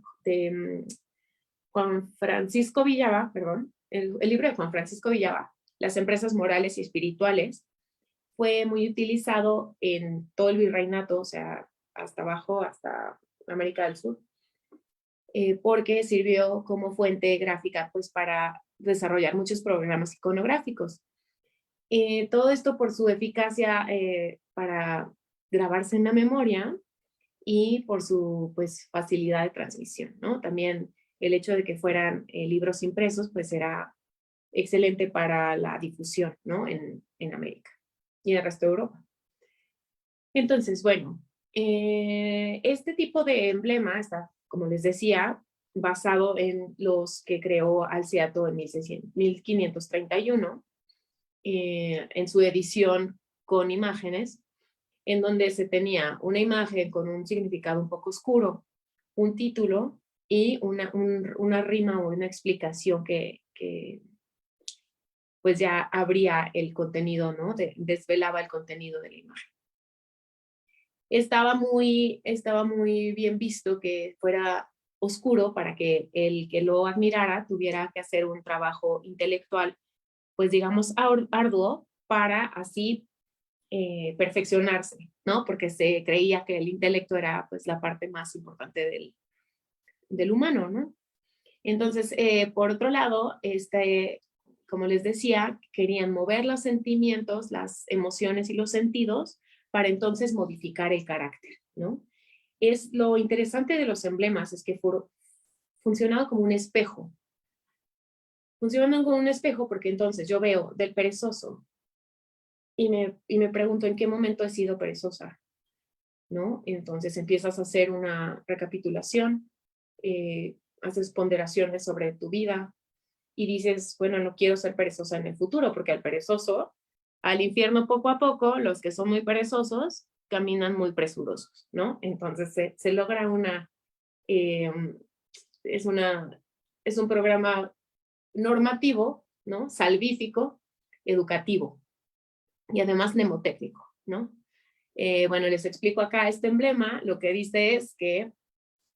Speaker 2: Juan Francisco Villava, perdón, el libro de Juan Francisco Villava, Las empresas morales y espirituales, fue muy utilizado en todo el virreinato, o sea, hasta abajo, hasta América del Sur, porque sirvió como fuente gráfica pues para desarrollar muchos programas iconográficos. Todo esto por su eficacia para grabarse en la memoria y por su pues facilidad de transmisión, ¿no? También el hecho de que fueran libros impresos pues era excelente para la difusión, ¿no? En América y en el resto de Europa. Entonces, bueno, este tipo de emblema está, como les decía, basado en los que creó Alciato en 1531, en su edición con imágenes, en donde se tenía una imagen con un significado un poco oscuro, un título y una rima o una explicación que pues ya abría el contenido, ¿no? Desvelaba el contenido de la imagen. Estaba muy bien visto que fuera oscuro para que el que lo admirara tuviera que hacer un trabajo intelectual, pues digamos, arduo para así perfeccionarse, ¿no? Porque se creía que el intelecto era pues la parte más importante del humano, ¿no? Entonces, por otro lado, como les decía, querían mover los sentimientos, las emociones y los sentidos para entonces modificar el carácter, ¿no? Es lo interesante de los emblemas, es que funcionan como un espejo. Funcionan como un espejo porque entonces yo veo del perezoso y me pregunto en qué momento he sido perezosa, ¿no? Y entonces empiezas a hacer una recapitulación, haces ponderaciones sobre tu vida y dices, bueno, no quiero ser perezosa en el futuro, porque al perezoso, al infierno poco a poco, los que son muy perezosos caminan muy presurosos, ¿no? Entonces se logra eh, es es un programa normativo, ¿no? Salvífico, educativo y además mnemotécnico, ¿no? Bueno, les explico acá este emblema, lo que dice es que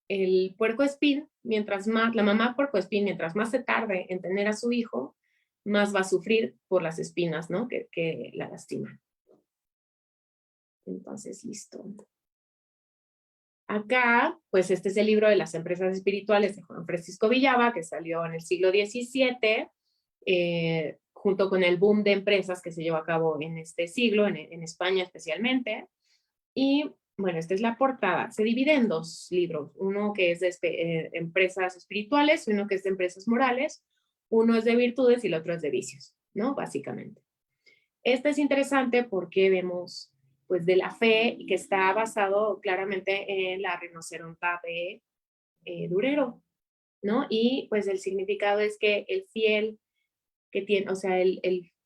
Speaker 2: el puercoespín, mientras más, la mamá puercoespín, mientras más se tarde en tener a su hijo, más va a sufrir por las espinas, ¿no? Que la lastiman. Entonces, listo. Acá, pues este es el libro de las empresas espirituales de Juan Francisco Villava, que salió en el siglo XVII, junto con el boom de empresas que se llevó a cabo en este siglo, en España especialmente. Y bueno, esta es la portada. Se divide en dos libros, uno que es de empresas espirituales y uno que es de empresas morales. Uno es de virtudes y el otro es de vicios, ¿no? Básicamente. Este es interesante porque vemos pues de la fe que está basado claramente en la rinoceronta de Durero, ¿no? Y pues el significado es que el fiel que tiene, o sea,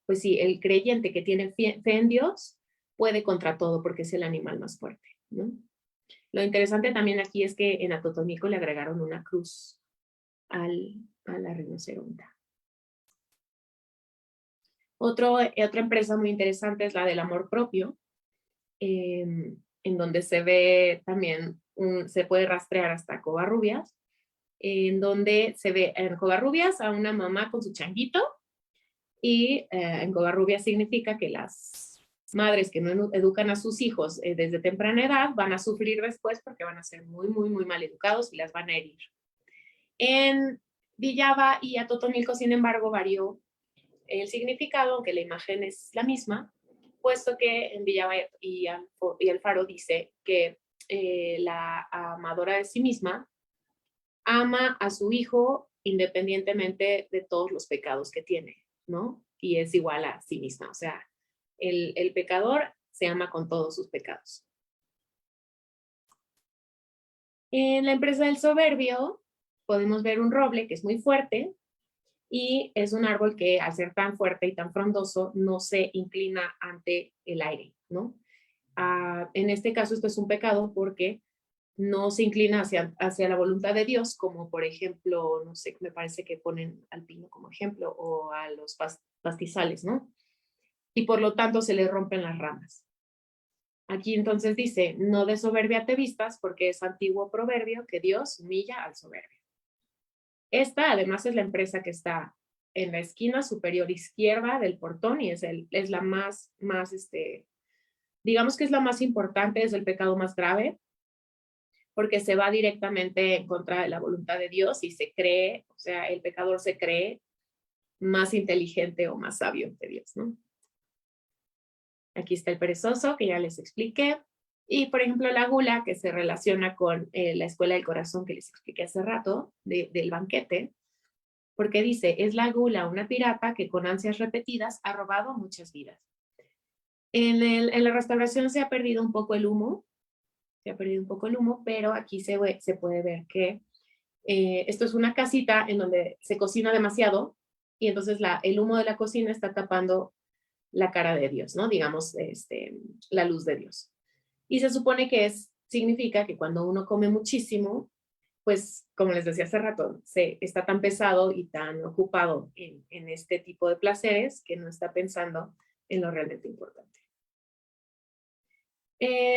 Speaker 2: pues sí, el creyente que tiene fe en Dios puede contra todo porque es el animal más fuerte, ¿no? Lo interesante también aquí es que en Atotonilco le agregaron una cruz a la rinoceronta. Otra empresa muy interesante es la del amor propio, en donde se ve también, se puede rastrear hasta Covarrubias, en donde se ve en Covarrubias a una mamá con su changuito, y en Covarrubias significa que las madres que no educan a sus hijos desde temprana edad van a sufrir después porque van a ser muy, muy, muy mal educados y las van a herir. En Villava y Atotonilco, sin embargo, varió el significado, aunque la imagen es la misma, puesto que en Villava y Alfaro dice que la amadora de sí misma ama a su hijo independientemente de todos los pecados que tiene, ¿no? Y es igual a sí misma, o sea, el pecador se ama con todos sus pecados. En la empresa del soberbio podemos ver un roble que es muy fuerte y es un árbol que al ser tan fuerte y tan frondoso no se inclina ante el aire, ¿no? En este caso esto es un pecado porque no se inclina hacia la voluntad de Dios, como por ejemplo, no sé, me parece que ponen al pino como ejemplo, o a los pastizales, ¿no? Y por lo tanto se le rompen las ramas. Aquí entonces dice, no de soberbia te vistas, porque es antiguo proverbio que Dios humilla al soberbio. Esta además es la empresa que está en la esquina superior izquierda del portón y es la más, digamos que es la más importante, es el pecado más grave, porque se va directamente en contra de la voluntad de Dios y se cree, o sea, el pecador se cree más inteligente o más sabio que Dios, ¿no? Aquí está el perezoso, que ya les expliqué. Y, por ejemplo, la gula, que se relaciona con la escuela del corazón que les expliqué hace rato, del banquete, porque dice, es la gula una pirata que con ansias repetidas ha robado muchas vidas. En la restauración se ha perdido un poco el humo, pero aquí se puede ver que esto es una casita en donde se cocina demasiado y entonces el humo de la cocina está tapando la cara de Dios, ¿no? Digamos, la luz de Dios. Y se supone que significa que cuando uno come muchísimo, pues, como les decía hace rato, está tan pesado y tan ocupado en este tipo de placeres que no está pensando en lo realmente importante.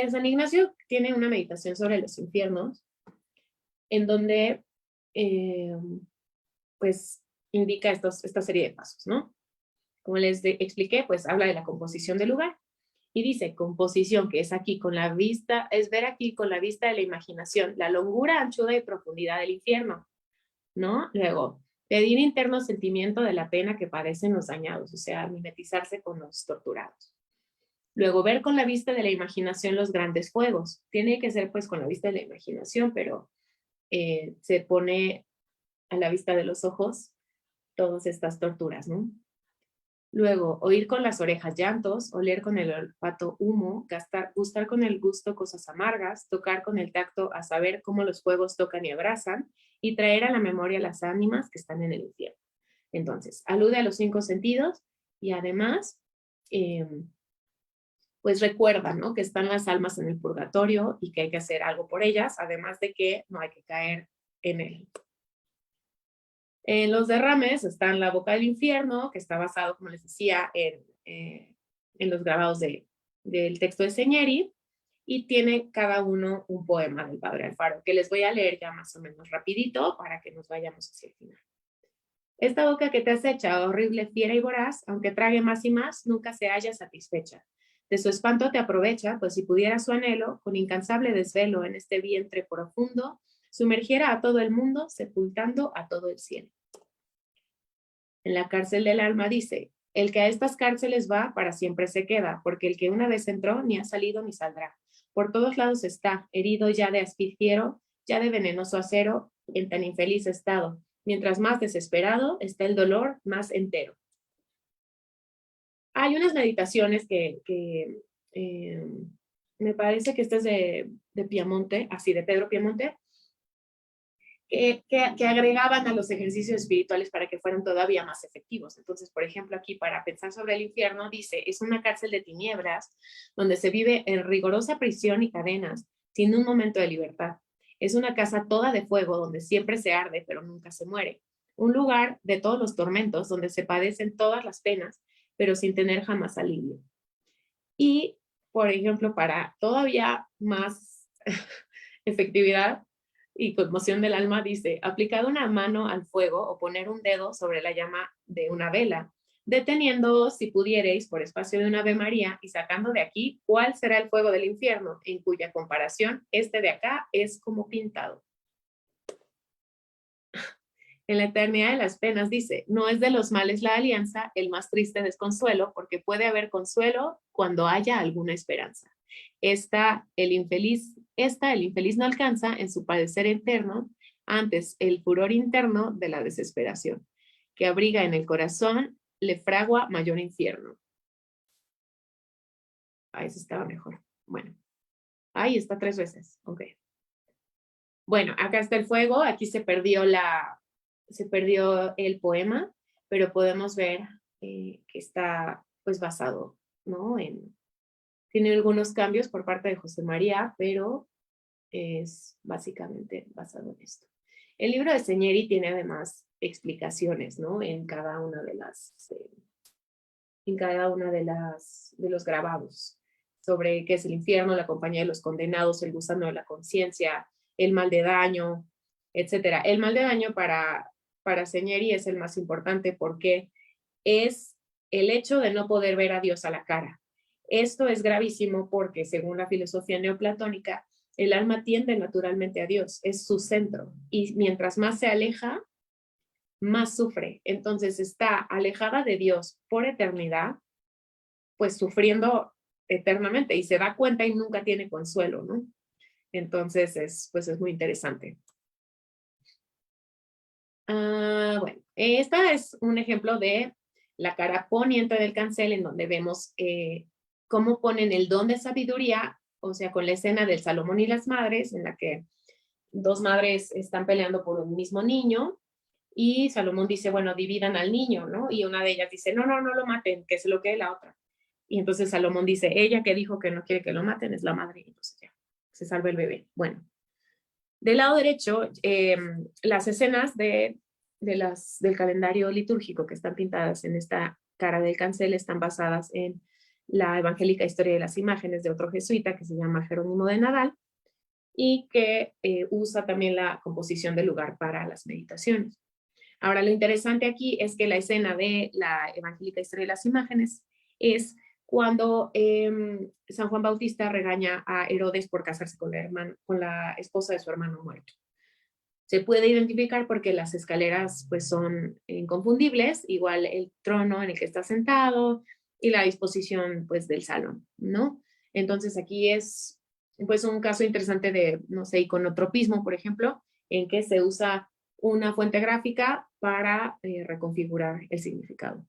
Speaker 2: San Ignacio tiene una meditación sobre los infiernos, en donde, pues, indica esta serie de pasos, ¿no? Como les expliqué, pues habla de la composición del lugar. Y dice, composición, que es aquí con la vista, es ver aquí con la vista de la imaginación, la longura, anchura y profundidad del infierno, ¿no? Luego, pedir interno sentimiento de la pena que padecen los dañados, o sea, mimetizarse con los torturados. Luego, ver con la vista de la imaginación los grandes fuegos. Tiene que ser pues con la vista de la imaginación, pero se pone a la vista de los ojos todas estas torturas, ¿no? Luego, oír con las orejas llantos, oler con el olfato humo, gustar con el gusto cosas amargas, tocar con el tacto a saber cómo los fuegos tocan y abrazan, y traer a la memoria las ánimas que están en el infierno. Entonces, alude a los 5 sentidos y además, pues recuerda, ¿no? Que están las almas en el purgatorio y que hay que hacer algo por ellas, además de que no hay que caer en él. En los derrames están la boca del infierno, que está basado, como les decía, en los grabados del texto de Señeri, y tiene cada uno un poema del padre Alfaro, que les voy a leer ya más o menos rapidito para que nos vayamos hacia el final. Esta boca que te acecha, horrible, fiera y voraz, aunque trague más y más, nunca se halla satisfecha. De su espanto te aprovecha, pues si pudiera su anhelo, con incansable desvelo en este vientre profundo, sumergiera a todo el mundo, sepultando a todo el cielo. En la cárcel del alma dice, El que a estas cárceles va, para siempre se queda, porque el que una vez entró, ni ha salido ni saldrá. Por todos lados está, herido ya de asfixiero, ya de venenoso acero, en tan infeliz estado. Mientras más desesperado está el dolor, más entero. Hay unas meditaciones que me parece que esta es de Piamonte, así de Pedro Piamonte, que agregaban a los ejercicios espirituales para que fueran todavía más efectivos. Entonces, por ejemplo, aquí para pensar sobre el infierno, dice, es una cárcel de tinieblas donde se vive en rigorosa prisión y cadenas, sin un momento de libertad. Es una casa toda de fuego donde siempre se arde, pero nunca se muere. Un lugar de todos los tormentos donde se padecen todas las penas, pero sin tener jamás alivio. Y, por ejemplo, para todavía más efectividad y conmoción del alma, dice, aplicar una mano al fuego o poner un dedo sobre la llama de una vela, deteniendo, si pudiereis, por espacio de una Ave María y sacando de aquí cuál será el fuego del infierno, en cuya comparación este de acá es como pintado. En la eternidad de las penas dice, no es de los males la alianza, el más triste desconsuelo, porque puede haber consuelo cuando haya alguna esperanza. Esta el infeliz no alcanza en su padecer interno, antes el furor interno de la desesperación, que abriga en el corazón, le fragua mayor infierno. Ahí se estaba mejor. Bueno, ahí está 3 veces. Ok. Bueno, acá está el fuego, aquí se perdió el poema, pero podemos ver que está pues basado, ¿no? Tiene algunos cambios por parte de José María, pero es básicamente basado en esto. El libro de Señeri tiene además explicaciones, ¿no? En cada una de los grabados sobre qué es el infierno, la compañía de los condenados, el gusano de la conciencia, el mal de daño, etcétera. El mal de daño para Señeri es el más importante porque es el hecho de no poder ver a Dios a la cara. Esto es gravísimo porque, según la filosofía neoplatónica, el alma tiende naturalmente a Dios, es su centro, y mientras más se aleja, más sufre. Entonces está alejada de Dios por eternidad, pues sufriendo eternamente, y se da cuenta y nunca tiene consuelo, ¿no? Entonces pues es muy interesante. Bueno, esta es un ejemplo de la cara poniente del cancel, en donde vemos cómo ponen el don de sabiduría, o sea, con la escena del Salomón y las madres, en la que 2 madres están peleando por un mismo niño, y Salomón dice, bueno, dividan al niño, ¿no? Y una de ellas dice, no, no, no lo maten, que se lo quede la otra. Y entonces Salomón dice, ella que dijo que no quiere que lo maten es la madre, y entonces ya, se salva el bebé. Bueno, del lado derecho, las escenas del calendario litúrgico que están pintadas en esta cara del cancel están basadas en la evangélica historia de las imágenes de otro jesuita que se llama Jerónimo de Nadal, y que usa también la composición del lugar para las meditaciones. Ahora, lo interesante aquí es que la escena de la evangélica historia de las imágenes es cuando San Juan Bautista regaña a Herodes por casarse con la esposa de su hermano muerto. Se puede identificar porque las escaleras pues son inconfundibles, igual el trono en el que está sentado y la disposición pues del salón, ¿no? Entonces aquí es pues un caso interesante de, no sé, iconotropismo, por ejemplo, en que se usa una fuente gráfica para reconfigurar el significado.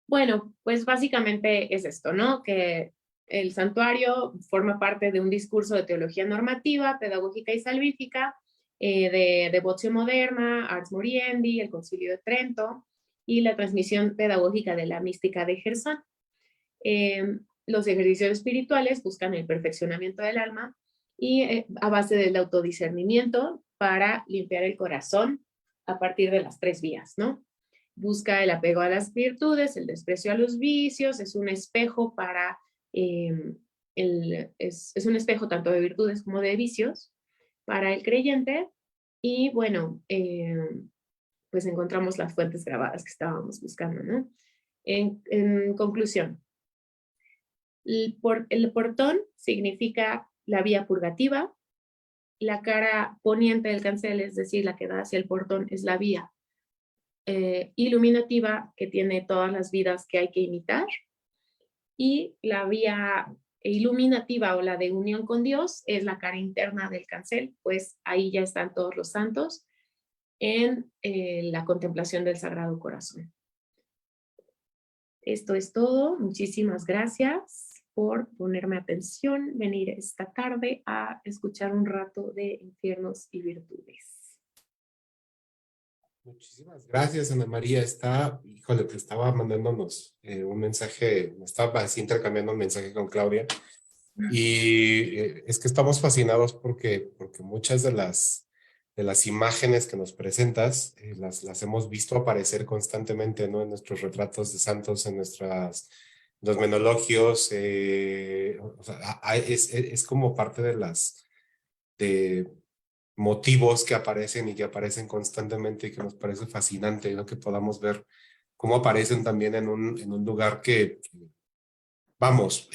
Speaker 2: Bueno, pues básicamente es esto, ¿no? Que el santuario forma parte de un discurso de teología normativa, pedagógica y salvífica, de devoción moderna, Ars Moriendi, el Concilio de Trento y la transmisión pedagógica de la mística de Gersón. Los ejercicios espirituales buscan el perfeccionamiento del alma y a base del autodiscernimiento para limpiar el corazón a partir de las 3 vías, ¿no? Busca el apego a las virtudes, el desprecio a los vicios, es un espejo para, es un espejo tanto de virtudes como de vicios para el creyente, y bueno, pues encontramos las fuentes grabadas que estábamos buscando, ¿no? En conclusión, el portón significa la vía purgativa, la cara poniente del cancel, es decir, la que da hacia el portón, es la vía iluminativa, que tiene todas las vidas que hay que imitar, y la vía iluminativa o la de unión con Dios es la cara interna del cancel, pues ahí ya están todos los santos en la contemplación del Sagrado Corazón. Esto es todo. Muchísimas gracias por ponerme atención, venir esta tarde a escuchar un rato de infiernos y virtudes.
Speaker 3: Muchísimas gracias, Ana María. Híjole, te estaba mandándonos un mensaje, estaba así intercambiando un mensaje con Claudia. Y es que estamos fascinados porque muchas de las imágenes que nos presentas las hemos visto aparecer constantemente, ¿no? En nuestros retratos de santos, en los menologios. O sea, es como parte de motivos que aparecen y que aparecen constantemente y que nos parece fascinante, ¿no? Que podamos ver cómo aparecen también en un lugar vamos,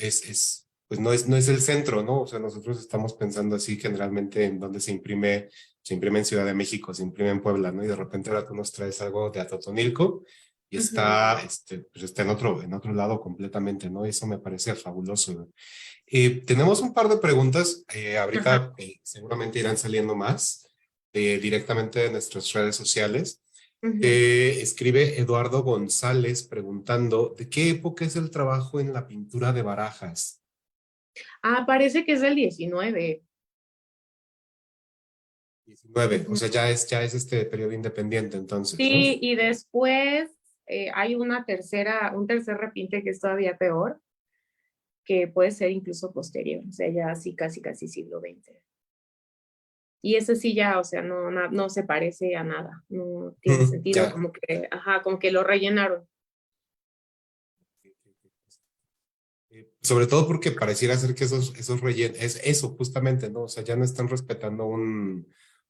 Speaker 3: pues no es el centro, ¿no? O sea, nosotros estamos pensando así generalmente en dónde se imprime en Ciudad de México, se imprime en Puebla, ¿no? Y de repente ahora tú nos traes algo de Atotonilco y pues está en otro lado completamente, ¿no? Eso me parece fabuloso, ¿no? Tenemos un par de preguntas,
Speaker 2: Ajá.
Speaker 3: ahorita seguramente irán saliendo más directamente de nuestras redes sociales. Escribe Eduardo González preguntando, ¿de qué época es el trabajo en la pintura de barajas?
Speaker 2: Parece que es del 19.
Speaker 3: 19, o sea, ya es este periodo independiente entonces, ¿no?
Speaker 2: Sí, y después hay un tercer repinte que es todavía peor, que puede ser incluso posterior, o sea, ya así casi siglo XX. Y ese sí ya, o sea, no se parece a nada, no tiene sentido,
Speaker 3: Ya.
Speaker 2: como que, como que lo rellenaron.
Speaker 3: Sobre todo porque pareciera ser que esos rellenos, es eso justamente, ¿no? O sea, ya no están respetando un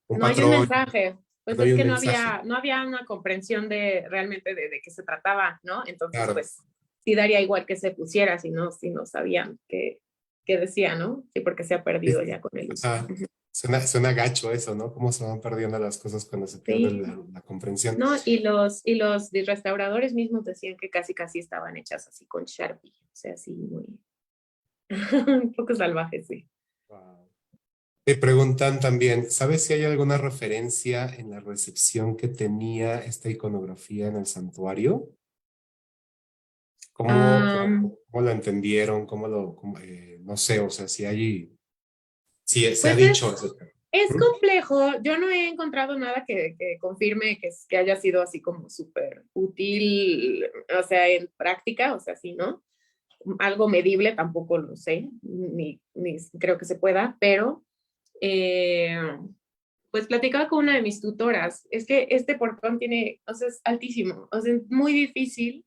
Speaker 2: No hay un
Speaker 3: patrón,
Speaker 2: mensaje,
Speaker 3: ya
Speaker 2: pues
Speaker 3: no hay
Speaker 2: es
Speaker 3: un
Speaker 2: que
Speaker 3: mensaje.
Speaker 2: no había una comprensión de realmente de qué se trataba, ¿no? Entonces,
Speaker 3: Claro.
Speaker 2: pues sí daría igual que se pusiera si no sabían qué decía, ¿no? Sí, porque se ha perdido
Speaker 3: Es-
Speaker 2: ya con el uso.
Speaker 3: ajá. Suena gacho eso, ¿no? Cómo se van perdiendo las cosas cuando se pierde
Speaker 2: Sí,
Speaker 3: la comprensión.
Speaker 2: no, y los restauradores mismos decían que casi estaban hechas así con Sharpie, o sea, así muy, un poco salvajes, sí.
Speaker 3: Wow. Te preguntan también, ¿sabes si hay alguna referencia en la recepción que tenía esta iconografía en el santuario?
Speaker 2: Um,
Speaker 3: Cómo lo entendieron? No sé, o sea, si se ha
Speaker 2: pues
Speaker 3: dicho acerca.
Speaker 2: es
Speaker 3: ¿Mm?
Speaker 2: complejo. Yo no he encontrado nada que confirme que haya sido así como súper útil, o sea, en práctica, o sea, sí, ¿no? Algo medible tampoco lo sé, ni creo que se pueda, pero eh, pues platicaba con una de mis tutoras. Es que este portón tiene, o sea, es altísimo, o sea, es muy difícil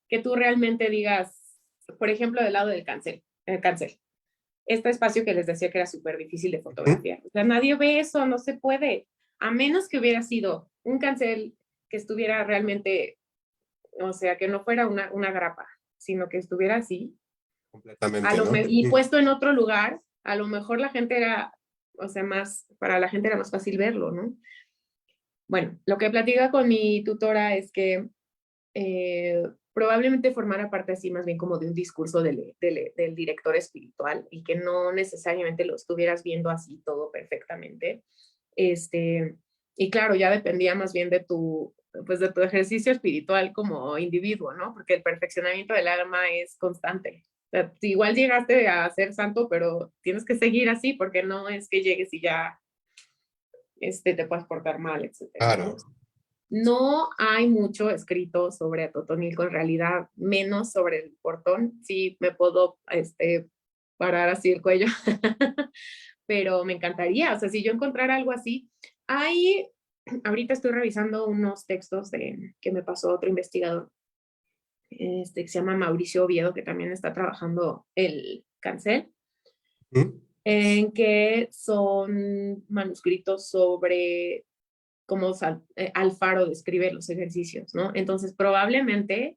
Speaker 2: que tú realmente digas, por ejemplo, del lado del cáncer, este espacio que les decía que era súper difícil de
Speaker 3: Ujú.
Speaker 2: fotografiar. O sea, nadie ve eso, no se puede, a menos que hubiera sido un cancel que estuviera realmente, o sea, que no fuera una grapa, sino que estuviera así,
Speaker 3: Completamente, ¿no?
Speaker 2: y puesto en otro lugar, a lo mejor la gente era, o sea, para la gente era más fácil verlo, ¿no? Bueno, lo que platica con mi tutora es que probablemente formara parte así más bien como de un discurso del director espiritual y que no necesariamente lo estuvieras viendo así todo perfectamente. Este, y claro, ya dependía más bien pues de tu ejercicio espiritual como individuo, ¿no? Porque el perfeccionamiento del alma es constante. O sea, igual llegaste a ser santo, pero tienes que seguir así porque no es que llegues y ya te puedes portar mal, etcétera, ¿no?
Speaker 3: Claro.
Speaker 2: No hay mucho escrito sobre Atotonilco, en realidad, menos sobre el portón. Sí, me puedo parar así el cuello, pero me encantaría. O sea, si yo encontrara algo así, hay, ahorita estoy revisando unos textos que me pasó otro investigador, que se llama Mauricio Oviedo, que también está trabajando el cancel,
Speaker 3: ¿Mm?
Speaker 2: en que son manuscritos sobre cómo Alfaro describe los ejercicios, ¿no? Entonces, probablemente,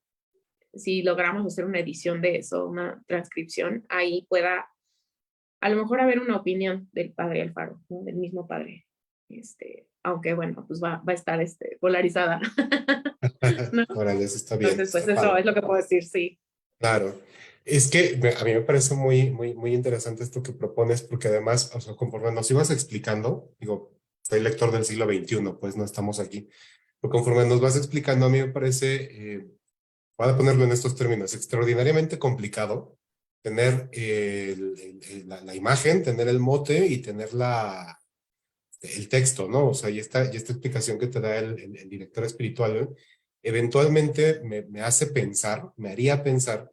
Speaker 2: si logramos hacer una edición de eso, una transcripción, ahí pueda a lo mejor haber una opinión del padre Alfaro, ¿no? Del mismo padre, aunque bueno, pues va a estar polarizada, ¿no?
Speaker 3: Órale, eso está bien,
Speaker 2: Entonces, pues
Speaker 3: está
Speaker 2: eso
Speaker 3: padre.
Speaker 2: es lo que puedo decir, sí.
Speaker 3: Claro. Es que a mí me parece muy, muy, muy interesante esto que propones, porque además, o sea, conforme nos ibas explicando, digo, soy lector del siglo XXI, pues no estamos aquí, pero conforme nos vas explicando, a mí me parece, voy a ponerlo en estos términos, extraordinariamente complicado tener la imagen, tener el mote y tener el texto, ¿no? O sea, y esta explicación que te da el director espiritual, eventualmente me hace pensar, me haría pensar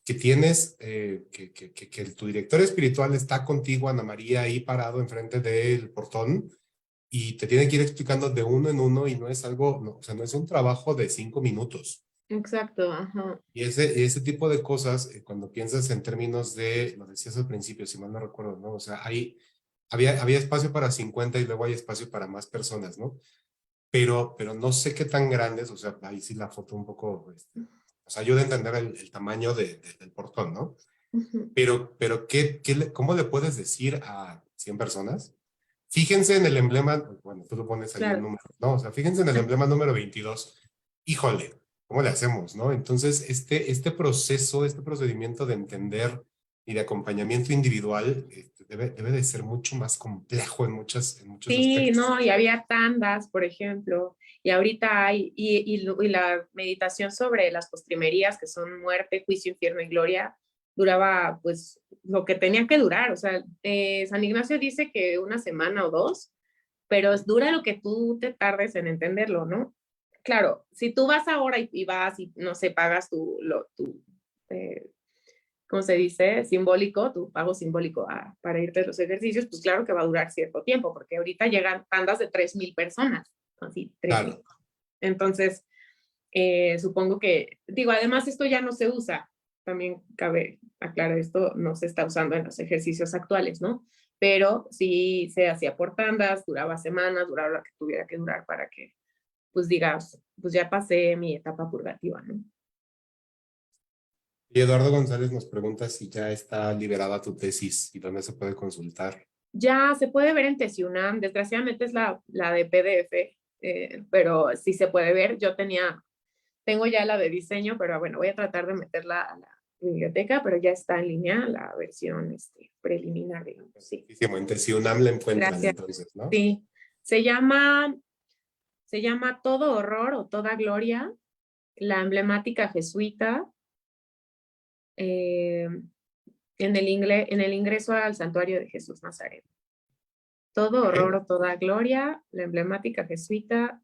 Speaker 3: que tienes, que tu director espiritual está contigo, Ana María, ahí parado enfrente del portón y te tiene que ir explicando de uno en uno y no es algo, no, o sea, no es un trabajo de 5 minutos.
Speaker 2: Exacto, ajá.
Speaker 3: Y ese tipo de cosas, cuando piensas en términos de, lo decías al principio, si mal no recuerdo, ¿no? O sea, había espacio para 50 y luego hay espacio para más personas, ¿no? Pero no sé qué tan grandes, o sea, ahí sí la foto un poco, nos ayuda a entender el tamaño del portón, ¿no?
Speaker 2: Ujú.
Speaker 3: Pero ¿cómo le puedes decir a 100 personas? Fíjense en el emblema, bueno, tú lo pones ahí un
Speaker 2: Claro.
Speaker 3: número, ¿no? O sea, fíjense en el emblema número 22. Híjole, ¿cómo le hacemos, no? Entonces, este proceso, este procedimiento de entender y de acompañamiento individual debe de ser mucho más complejo en muchos
Speaker 2: Sí,
Speaker 3: aspectos.
Speaker 2: no, y había tandas, por ejemplo, y ahorita hay, y la meditación sobre las postrimerías, que son muerte, juicio, infierno y gloria, duraba pues lo que tenía que durar. O sea, San Ignacio dice que una semana o dos, pero dura lo que tú te tardes en entenderlo, ¿no? Claro, si tú vas ahora y vas y no sé, pagas eh, ¿cómo se dice? Simbólico, tu pago simbólico para irte a los ejercicios, pues claro que va a durar cierto tiempo, porque ahorita llegan tandas de 3,000 personas, así, 3,000.
Speaker 3: Claro.
Speaker 2: Entonces, supongo que, digo, además esto ya no se usa, también cabe aclarar, esto no se está usando en los ejercicios actuales, ¿no? Pero sí se hacía por tandas, duraba semanas, duraba lo que tuviera que durar para que, pues digas, pues ya pasé mi etapa purgativa, ¿no?
Speaker 3: Y Eduardo González nos pregunta si ya está liberada tu tesis y dónde se puede consultar.
Speaker 2: Ya se puede ver en Tesiunam, desgraciadamente es la de PDF, pero sí se puede ver. Tengo ya la de diseño, pero bueno, voy a tratar de meterla a la biblioteca, pero ya está en línea la versión preliminar, digamos, sí.
Speaker 3: Perfectísimo. En UNAM la encuentran
Speaker 2: Gracias.
Speaker 3: entonces, ¿no?
Speaker 2: Sí, se llama, se llama Todo Horror o Toda Gloria, la emblemática jesuita, eh, en el ingreso al santuario de Jesús Nazareno. Todo horror
Speaker 3: Ok.
Speaker 2: o toda gloria, la emblemática jesuita.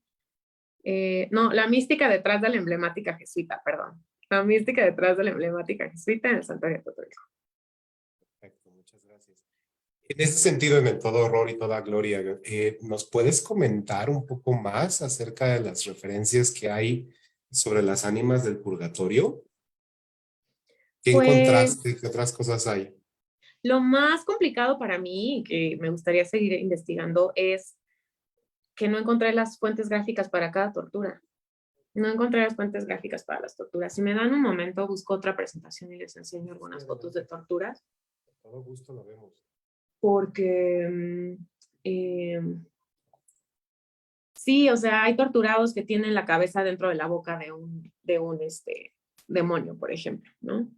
Speaker 2: No, la mística detrás de la emblemática jesuita, perdón. La mística detrás de la emblemática jesuita en el Santuario Católico.
Speaker 3: Perfecto, muchas gracias. En ese sentido, en el todo horror y toda gloria, ¿nos puedes comentar un poco más acerca de las referencias que hay sobre las ánimas del purgatorio? ¿Qué
Speaker 2: Pues
Speaker 3: encontraste? ¿Qué otras cosas hay?
Speaker 2: lo más complicado para mí, que me gustaría seguir investigando, es que no encontré las fuentes gráficas para cada tortura. No encontré las fuentes gráficas para las torturas. Si me dan un momento, busco otra presentación y les enseño
Speaker 3: Sí,
Speaker 2: algunas fotos de
Speaker 3: adelante.
Speaker 2: torturas,
Speaker 3: Con todo gusto lo vemos.
Speaker 2: porque sí, o sea, hay torturados que tienen la cabeza dentro de la boca de un demonio, por ejemplo, ¿no?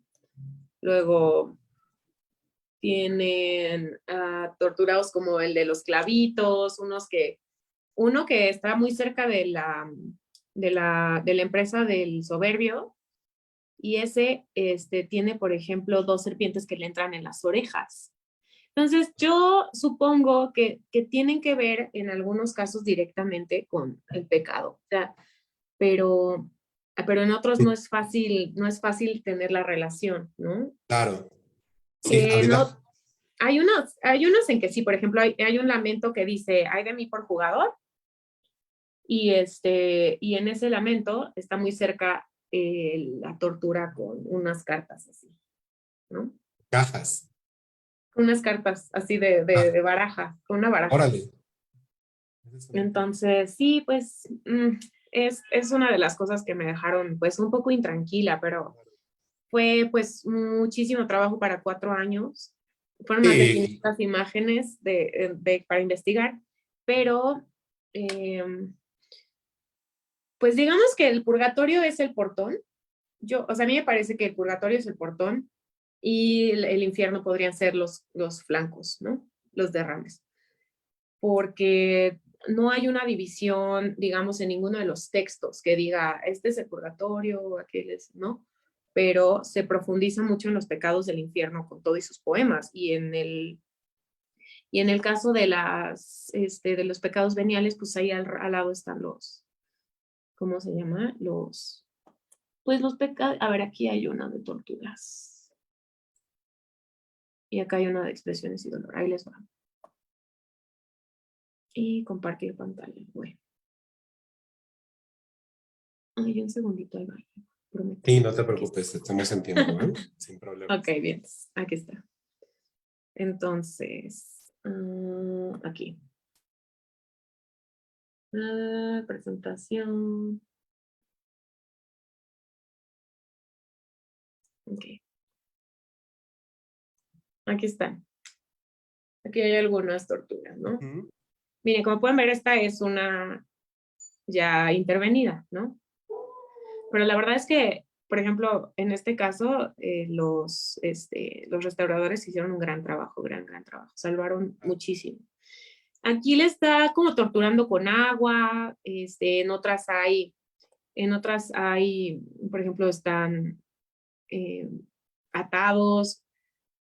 Speaker 2: Luego tienen torturados como el de los clavitos, uno que está muy cerca de la empresa del soberbio, y ese tiene, por ejemplo, dos serpientes que le entran en las orejas. Entonces, yo supongo que tienen que ver en algunos casos directamente con el pecado, o sea, pero, pero en otros
Speaker 3: Sí,
Speaker 2: no es fácil tener la relación, ¿no?
Speaker 3: claro. Sí,
Speaker 2: No, hay unos en que sí, por ejemplo, hay un lamento que dice, ay de mí por jugador, y en ese lamento está muy cerca la tortura con unas cartas así, ¿no?
Speaker 3: cajas.
Speaker 2: Unas cartas así de, de,
Speaker 3: Ah,
Speaker 2: de baraja, con una baraja.
Speaker 3: órale. Ese es un dato.
Speaker 2: Entonces, sí, pues es una de las cosas que me dejaron pues un poco intranquila, pero fue pues muchísimo trabajo para 4 años. Fueron más de
Speaker 3: Sí,
Speaker 2: 500 imágenes para investigar, pero pues digamos que el purgatorio es el portón. O sea, a mí me parece que el purgatorio es el portón y el infierno podrían ser los flancos, ¿no? Los derrames. Porque no hay una división, digamos, en ninguno de los textos que diga, este es el purgatorio, aquel es, ¿no? Pero se profundiza mucho en los pecados del infierno con todos sus poemas y en el caso de de los pecados veniales, pues ahí al lado están ¿cómo se llama? Pues los pecados, a ver, aquí hay una de torturas. Y acá hay una de expresiones y dolor. Ahí les va. Y compartir pantalla. Bueno. Ay, un segundito, ahí va. Prometo.
Speaker 3: Sí, no te preocupes, estamos en tiempo, ¿eh? Sin problema.
Speaker 2: Ok, bien. Aquí está. Entonces, aquí. Presentación. Ok. Aquí están. Aquí hay algunas torturas, ¿no? Miren, como pueden ver, esta es una ya intervenida, ¿no? Pero la verdad es que, por ejemplo, en este caso, los restauradores hicieron un gran trabajo, gran trabajo. Salvaron muchísimo. Aquí le está como torturando con agua, en otras hay, por ejemplo, están atados,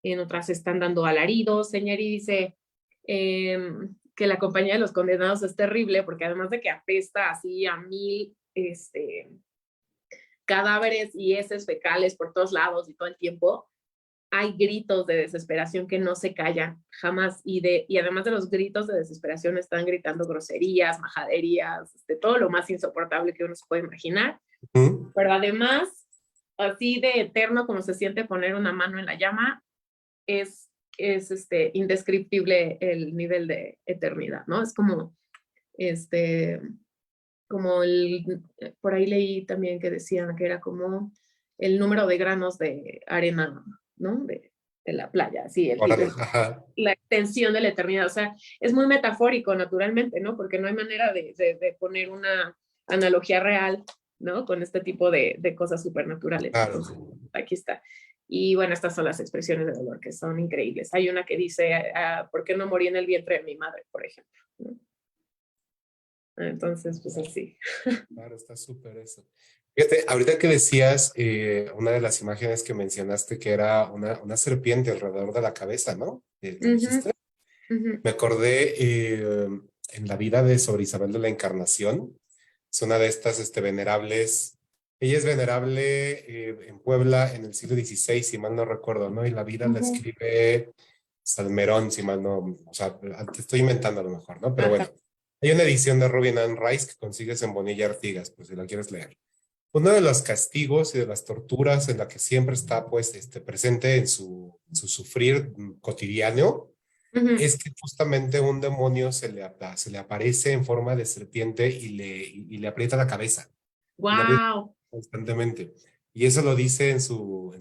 Speaker 2: en otras están dando alaridos. Señor, y dice que la compañía de los condenados es terrible porque además de que apesta así a 1000 cadáveres y heces fecales por todos lados y todo el tiempo, hay gritos de desesperación que no se callan jamás y además de los gritos de desesperación están gritando groserías, majaderías, todo lo más insoportable que uno se puede imaginar. Pero además, así de eterno como se siente poner una mano en la llama, es indescriptible el nivel de eternidad, ¿no? Es como, por ahí leí también que decían que era como el número de granos de arena, ¿no? De la playa, así, la extensión de la eternidad. O sea, es muy metafórico, naturalmente, ¿no? Porque no hay manera de poner una analogía real, ¿no? Con este tipo de cosas supernaturales.
Speaker 3: Claro.
Speaker 2: Entonces, aquí está. Y bueno, estas son las expresiones de dolor que son increíbles. Hay una que dice, ¿por qué no morí en el vientre de mi madre, por ejemplo? ¿No? Entonces, pues así.
Speaker 3: Claro, está súper eso. Fíjate, ahorita que decías, una de las imágenes que mencionaste que era una serpiente alrededor de la cabeza, ¿no? ¿Lo dijiste? Me acordé en la vida de Sor Isabel de la Encarnación. Es una de estas venerables. Ella es venerable en Puebla en el siglo XVI, si mal no recuerdo, ¿no? Y la vida la escribe Salmerón, si mal no. O sea, te estoy inventando a lo mejor, ¿no? Pero bueno. Hay una edición de Robin Ann Rice que consigues en Bonilla Artigas, pues si la quieres leer. Uno de los castigos y de las torturas en la que siempre está pues presente en su sufrir cotidiano es que justamente un demonio se le aparece en forma de serpiente y le aprieta la cabeza.
Speaker 2: ¡Wow!
Speaker 3: Constantemente. Y eso lo dice en su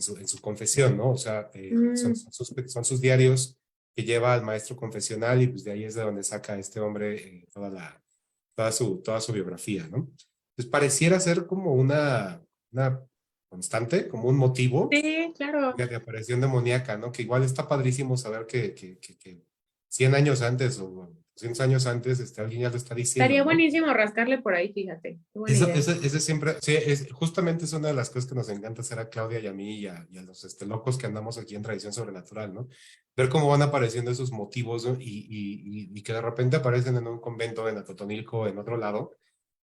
Speaker 3: confesión, ¿no? O sea, son sus diarios que lleva al maestro confesional y pues de ahí es de donde saca este hombre toda su biografía, ¿no? Pues pareciera ser como una constante, como un motivo
Speaker 2: Sí, claro.
Speaker 3: de aparición demoníaca, ¿no? Que igual está padrísimo saber que 100 años antes o 200 años antes alguien ya lo está diciendo,
Speaker 2: Estaría
Speaker 3: ¿no?
Speaker 2: buenísimo rascarle por ahí, fíjate. Qué buena idea.
Speaker 3: Eso siempre, sí, justamente es una de las cosas que nos encanta hacer a Claudia y a mí y a los locos que andamos aquí en Tradición Sobrenatural, ¿no? Ver cómo van apareciendo esos motivos, ¿no? Y que de repente aparecen en un convento en Atotonilco, en otro lado,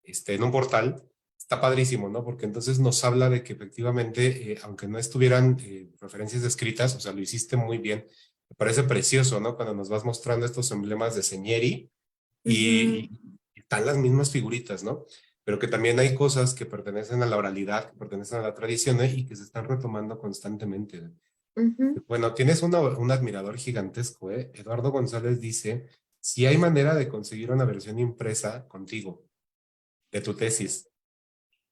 Speaker 3: en un portal, está padrísimo, ¿no? Porque entonces nos habla de que efectivamente, aunque no estuvieran referencias escritas, o sea, lo hiciste muy bien. Me parece precioso, ¿no? Cuando nos vas mostrando estos emblemas de Señeri y están las mismas figuritas, ¿no? Pero que también hay cosas que pertenecen a la oralidad, que pertenecen a la tradición y que se están retomando constantemente. Bueno, tienes un admirador gigantesco, ¿eh? Eduardo González dice, si hay manera de conseguir una versión impresa contigo de tu tesis.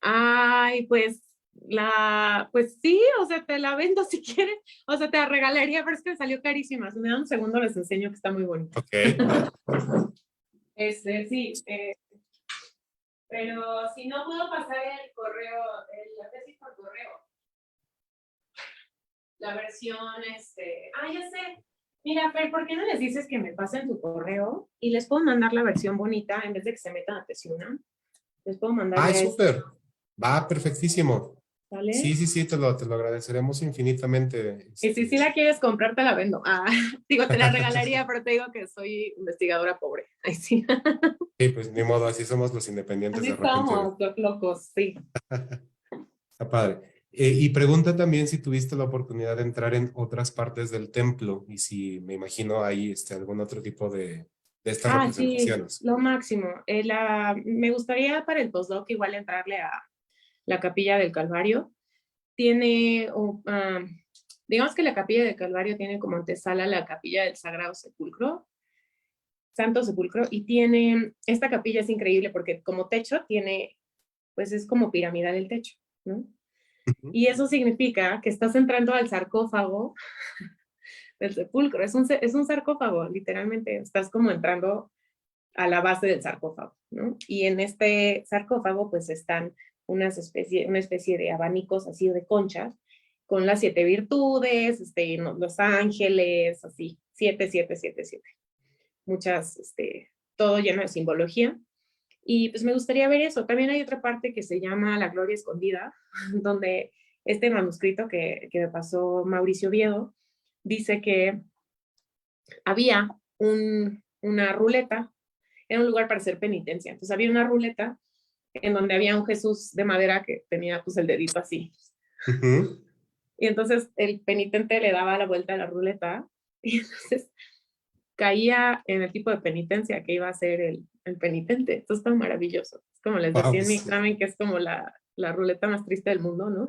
Speaker 2: Ay, pues sí, o sea, te la vendo si quieres, o sea, te la regalaría, pero es que salió carísima. Si me da un segundo, les enseño que está muy bonita.
Speaker 3: Ok.
Speaker 2: Sí, pero si no puedo pasar el correo, la tesis por correo. La versión, ya sé. Mira, Fer, ¿por qué no les dices que me pasen tu correo y les puedo mandar la versión bonita en vez de que se metan a Tesiuna? Les puedo mandar
Speaker 3: Ay,
Speaker 2: ya
Speaker 3: súper. Va, perfectísimo.
Speaker 2: ¿vale?
Speaker 3: Sí, sí, sí, te lo agradeceremos infinitamente.
Speaker 2: Y si sí la quieres comprar, te la vendo. Digo, te la regalaría, pero te digo que soy investigadora pobre. Ay, sí.
Speaker 3: Sí, pues ni modo, así somos los independientes
Speaker 2: Así
Speaker 3: de repente.
Speaker 2: estamos, locos, sí.
Speaker 3: Está padre. Y pregunta también si tuviste la oportunidad de entrar en otras partes del templo y si me imagino hay algún otro tipo de estas
Speaker 2: Sí,
Speaker 3: representaciones.
Speaker 2: lo máximo. Me gustaría para el postdoc igual entrarle a la Capilla del Calvario. Tiene, digamos que la Capilla del Calvario tiene como antesala la Capilla del Sagrado Sepulcro, Santo Sepulcro, y tiene, esta capilla es increíble porque como techo tiene, pues es como piramidal el techo, ¿no?
Speaker 3: Ujú.
Speaker 2: Y eso significa que estás entrando al sarcófago del sepulcro. Es un sarcófago, literalmente. Estás como entrando a la base del sarcófago, ¿no? Y en este sarcófago pues están una especie de abanicos así de conchas con las 7 virtudes, los ángeles, así, 7, 7, 7, 7. Muchas, todo lleno de simbología. Y pues me gustaría ver eso. También hay otra parte que se llama La Gloria Escondida, donde este manuscrito que me pasó Mauricio Viedo dice que había una ruleta, era un lugar para hacer penitencia. Entonces había una ruleta en donde había un Jesús de madera que tenía pues el dedito así.
Speaker 3: Ujú.
Speaker 2: Y entonces el penitente le daba la vuelta a la ruleta y entonces caía en el tipo de penitencia que iba a hacer el penitente. Esto está maravilloso. Es como les decía
Speaker 3: Wow,
Speaker 2: en mi
Speaker 3: sí.
Speaker 2: examen, que es como la ruleta más triste del mundo, ¿no?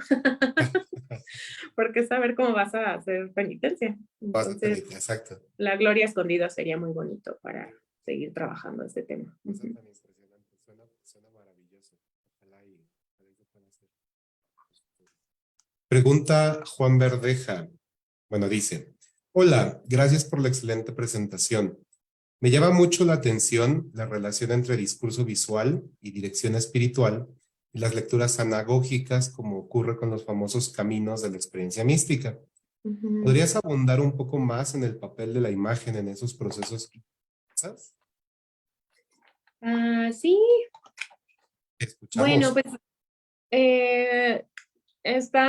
Speaker 2: Porque saber cómo vas a hacer penitencia.
Speaker 3: Bastante,
Speaker 2: Entonces,
Speaker 3: exacto.
Speaker 2: la gloria escondida sería muy bonito para seguir trabajando este tema.
Speaker 3: Cosa
Speaker 2: Uh-huh.
Speaker 3: tan impresionante. Suena maravilloso. Ojalá y se pueda hacer. Pregunta Juan Verdeja. Bueno, dice, hola, gracias por la excelente presentación. Me llama mucho la atención la relación entre discurso visual y dirección espiritual y las lecturas anagógicas, como ocurre con los famosos caminos de la experiencia mística.
Speaker 2: Uh-huh.
Speaker 3: ¿Podrías abundar un poco más en el papel de la imagen en esos procesos? ¿Sabes?
Speaker 2: Sí, bueno,
Speaker 3: Escuchamos.
Speaker 2: pues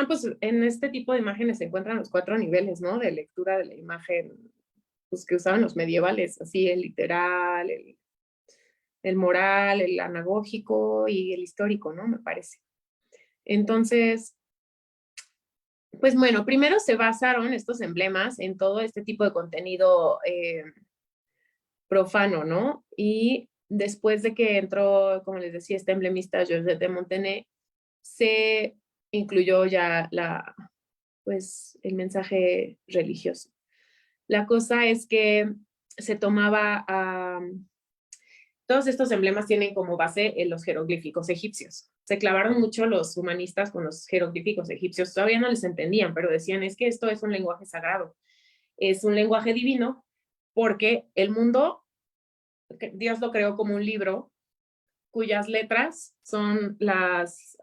Speaker 2: pues en este tipo de imágenes se encuentran los 4 niveles, ¿no? De lectura de la imagen, pues que usaban los medievales, así el literal, el moral, el anagógico y el histórico, ¿no? Me parece. Entonces, pues bueno, primero se basaron estos emblemas en todo este tipo de contenido profano, ¿no? Y después de que entró, como les decía, este emblemista Georges de Montenay, se incluyó ya pues, el mensaje religioso. La cosa es que se tomaba todos estos emblemas tienen como base en los jeroglíficos egipcios. Se clavaron mucho los humanistas con los jeroglíficos egipcios. Todavía no les entendían, pero decían, es que esto es un lenguaje sagrado, es un lenguaje divino, porque el mundo, Dios lo creó como un libro cuyas letras son las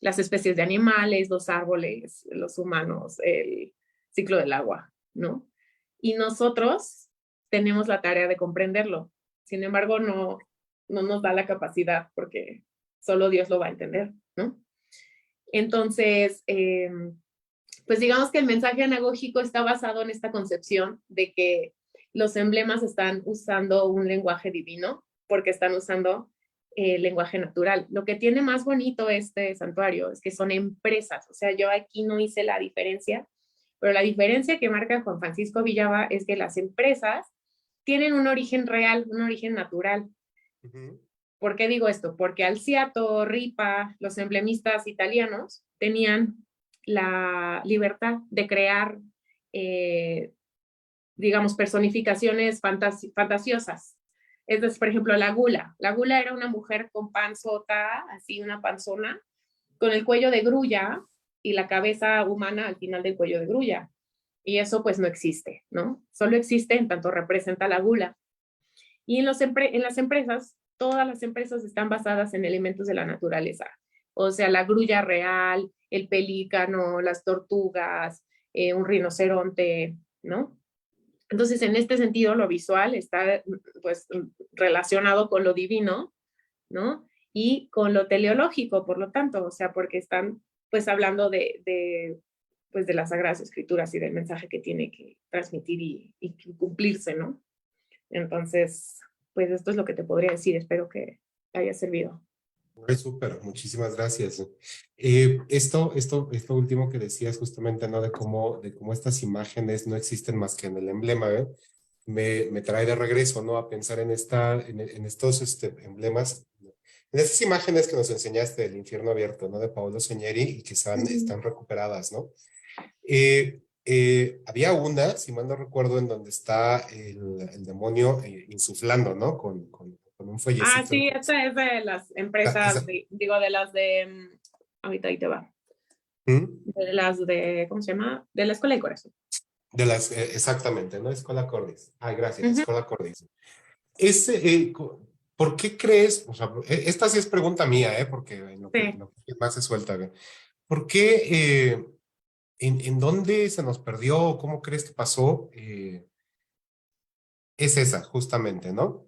Speaker 2: especies de animales, los árboles, los humanos, el ciclo del agua, ¿no? Y nosotros tenemos la tarea de comprenderlo. Sin embargo, no nos da la capacidad porque solo Dios lo va a entender, ¿no? Entonces, pues digamos que el mensaje anagógico está basado en esta concepción de que los emblemas están usando un lenguaje divino porque están usando el lenguaje natural. Lo que tiene más bonito este santuario es que son empresas, o sea, yo aquí no hice la diferencia, pero la diferencia que marca Juan Francisco Villava es que las empresas tienen un origen real, un origen natural.
Speaker 3: Ujú.
Speaker 2: ¿Por qué digo esto? Porque Alciato, Ripa, los emblemistas italianos tenían la libertad de crear, eh, digamos, personificaciones fantasiosas. Es, por ejemplo, la gula. La gula era una mujer con panzota, así una panzona, con el cuello de grulla y la cabeza humana al final del cuello de grulla. Y eso pues no existe, ¿no? Solo existe en tanto representa la gula. Y en las empresas, todas las empresas están basadas en elementos de la naturaleza. O sea, la grulla real, el pelícano, las tortugas, un rinoceronte, ¿no? Entonces, en este sentido, lo visual está pues relacionado con lo divino, ¿no? Y con lo teleológico, por lo tanto, o sea, porque están pues hablando pues, de las Sagradas Escrituras y del mensaje que tiene que transmitir y cumplirse, ¿no? Entonces, pues esto es lo que te podría decir, espero que te haya servido.
Speaker 3: Ay, súper, muchísimas gracias. Esto último que decías justamente, ¿no? De cómo estas imágenes no existen más que en el emblema, ¿eh? Me trae de regreso, ¿no? A pensar en estos emblemas, en esas imágenes que nos enseñaste del infierno abierto, ¿no? De Paolo Segneri y que están recuperadas, ¿no? Había una, si mal no recuerdo, en donde está el demonio insuflando, ¿no? Con un
Speaker 2: Ah,
Speaker 3: fuellecito.
Speaker 2: sí, esta es de las empresas,
Speaker 3: Esa-
Speaker 2: digo, de las de, ahorita ahí te va,
Speaker 3: ¿Mm?
Speaker 2: de las de, ¿cómo se llama? De la Escuela del Corazón.
Speaker 3: Exactamente, ¿no? Escola Cordis. Ay, gracias,
Speaker 2: Ujú.
Speaker 3: Escola Cordis. ¿Por qué crees? O sea, esta sí es pregunta mía, ¿eh? Porque en
Speaker 2: Sí.
Speaker 3: lo que más se suelta, ¿ve? ¿Por qué, en dónde se nos perdió? ¿Cómo crees que pasó? Es esa, justamente, ¿no?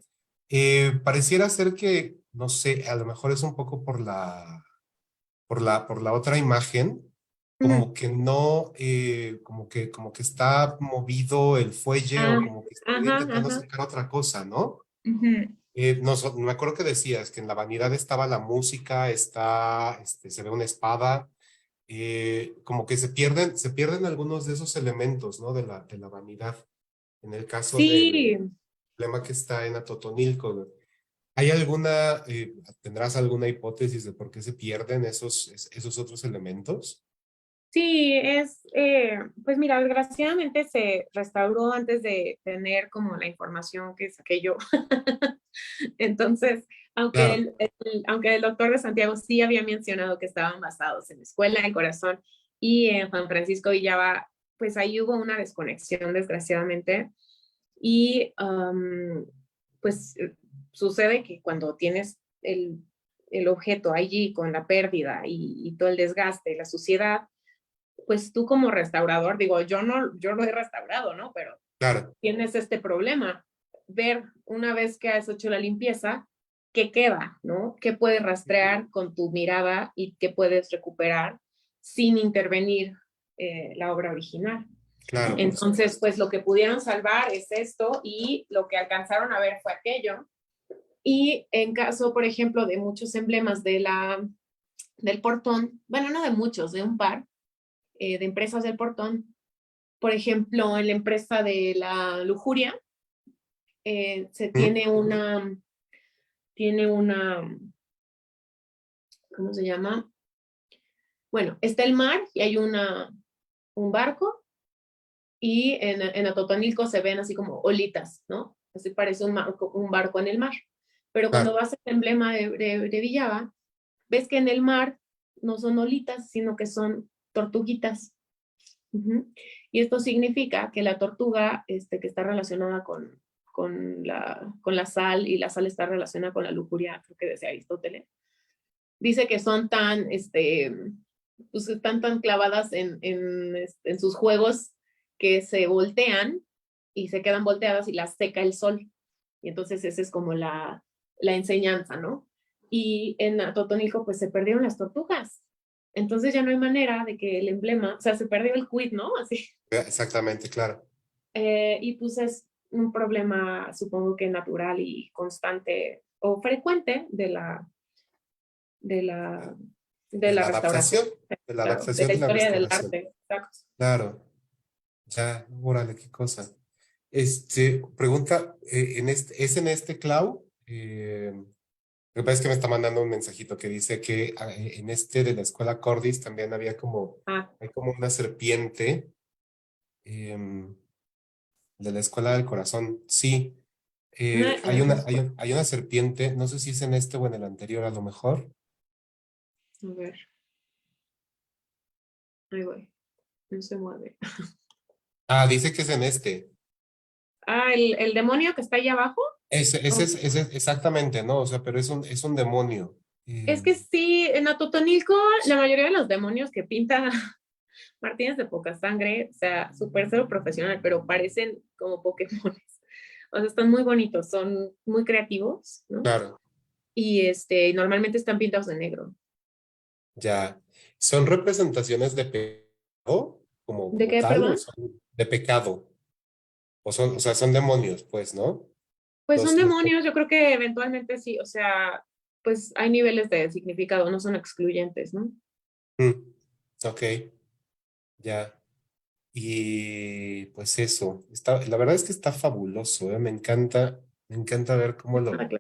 Speaker 3: Pareciera ser que, no sé, a lo mejor es un poco por la otra imagen,
Speaker 2: Ujú.
Speaker 3: como que no, como que está movido el fuelle
Speaker 2: Ah,
Speaker 3: o como que están
Speaker 2: ajá,
Speaker 3: intentando
Speaker 2: ajá.
Speaker 3: sacar otra cosa, ¿no?
Speaker 2: Ujú.
Speaker 3: No, me acuerdo que decías que en la vanidad estaba la música, se ve una espada, como que se pierden algunos de esos elementos, ¿no? De la vanidad. En el caso del
Speaker 2: Sí,
Speaker 3: problema que está en Atotonilco, ¿hay alguna, tendrás alguna hipótesis de por qué se pierden esos otros elementos?
Speaker 2: sí, pues mira, desgraciadamente se restauró antes de tener como la información que saqué yo. Entonces,
Speaker 3: Claro,
Speaker 2: aunque el doctor de Santiago sí había mencionado que estaban basados en la Escuela del Corazón y en Juan Francisco Villaba, pues ahí hubo una desconexión, desgraciadamente. Y pues sucede que cuando tienes el objeto allí con la pérdida y todo el desgaste, la suciedad, pues tú como restaurador, digo, yo lo he restaurado, ¿no? Pero
Speaker 3: claro,
Speaker 2: tienes este problema, ver una vez que has hecho la limpieza, qué queda, ¿no? ¿Qué puedes rastrear con tu mirada y qué puedes recuperar sin intervenir la obra original?
Speaker 3: claro, por
Speaker 2: Entonces,
Speaker 3: supuesto.
Speaker 2: pues lo que pudieron salvar es esto y lo que alcanzaron a ver fue aquello. Y en caso, por ejemplo, de muchos emblemas del portón, bueno, no de muchos, de un par de empresas del portón, por ejemplo, en la empresa de la lujuria, se
Speaker 3: ¿Mm?
Speaker 2: tiene una, ¿cómo se llama? Bueno, está el mar y hay un barco y en Atotonilco se ven así como olitas, ¿no? Así parece un barco en el mar. Pero cuando
Speaker 3: Claro,
Speaker 2: vas al emblema de Villava, ves que en el mar no son olitas, sino que son tortuguitas. Ujú. Y esto significa que la tortuga, que está relacionada con la sal, y la sal está relacionada con la lujuria, creo que decía Aristóteles, dice que son pues están tan clavadas en sus juegos que se voltean y se quedan volteadas y las seca el sol. Y entonces esa es como la enseñanza, ¿no? Y en Atotonilco pues se perdieron las tortugas. Entonces ya no hay manera de que el emblema, o sea, se perdió el quid, ¿no? Así.
Speaker 3: exactamente, claro.
Speaker 2: Y pues es un problema, supongo que natural y constante o frecuente de la, de
Speaker 3: De
Speaker 2: la
Speaker 3: la
Speaker 2: restauración,
Speaker 3: adaptación, de la
Speaker 2: claro, de
Speaker 3: adaptación
Speaker 2: la
Speaker 3: de la
Speaker 2: historia del
Speaker 3: restauración.
Speaker 2: arte. Exacto.
Speaker 3: Claro, ya, órale, qué cosa. Pregunta, ¿es en este Clau? Lo que pasa es que me está mandando un mensajito que dice que en este de la escuela Cordis también había
Speaker 2: Ah,
Speaker 3: hay como una serpiente em, de la escuela del corazón. Sí, hay una serpiente, no sé si es en este o en el anterior a lo mejor.
Speaker 2: a ver, ahí voy, no se mueve.
Speaker 3: Ah, dice que es en este.
Speaker 2: Ah, el demonio que está ahí abajo.
Speaker 3: Ese es exactamente, ¿no? O sea, pero es un demonio.
Speaker 2: Es que sí, en Atotonilco, la mayoría de los demonios que pinta Martínez de Poca Sangre, o sea, súper cero profesional, pero parecen como Pokémones. O sea, están muy bonitos, son muy creativos, ¿no?
Speaker 3: Claro,
Speaker 2: Y normalmente están pintados de negro.
Speaker 3: ya. ¿Son representaciones de pecado
Speaker 2: ¿De
Speaker 3: como
Speaker 2: qué,
Speaker 3: tal o
Speaker 2: perdón?
Speaker 3: son de pecado? O sea, son demonios, pues, ¿no?
Speaker 2: Pues son
Speaker 3: Los,
Speaker 2: demonios, yo creo que eventualmente sí, o sea, pues hay niveles de significado, no son excluyentes, ¿no?
Speaker 3: mm, ok, ya. Y pues eso, la verdad es que está fabuloso, ¿eh? Me encanta ver cómo
Speaker 2: Ah,
Speaker 3: lo,
Speaker 2: claro.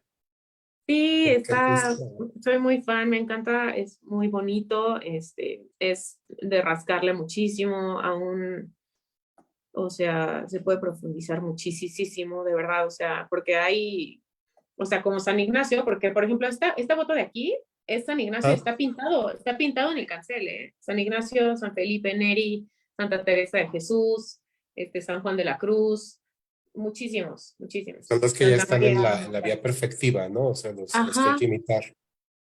Speaker 2: Sí,
Speaker 3: me encanta
Speaker 2: está,
Speaker 3: esto.
Speaker 2: soy muy fan, me encanta, es muy bonito, es de rascarle muchísimo, aún, o sea, se puede profundizar muchísimo, de verdad, o sea, porque hay, o sea, como San Ignacio, porque por ejemplo, esta foto de aquí es San Ignacio,
Speaker 3: Ah,
Speaker 2: está pintado en el cancel, ¿eh? San Ignacio, San Felipe Neri, Santa Teresa de Jesús, San Juan de la Cruz,
Speaker 3: son
Speaker 2: muchísimos.
Speaker 3: los que ya
Speaker 2: Santa
Speaker 3: están
Speaker 2: María.
Speaker 3: en la vía perfectiva, ¿no? O sea, los que hay
Speaker 2: Ajá,
Speaker 3: que imitar.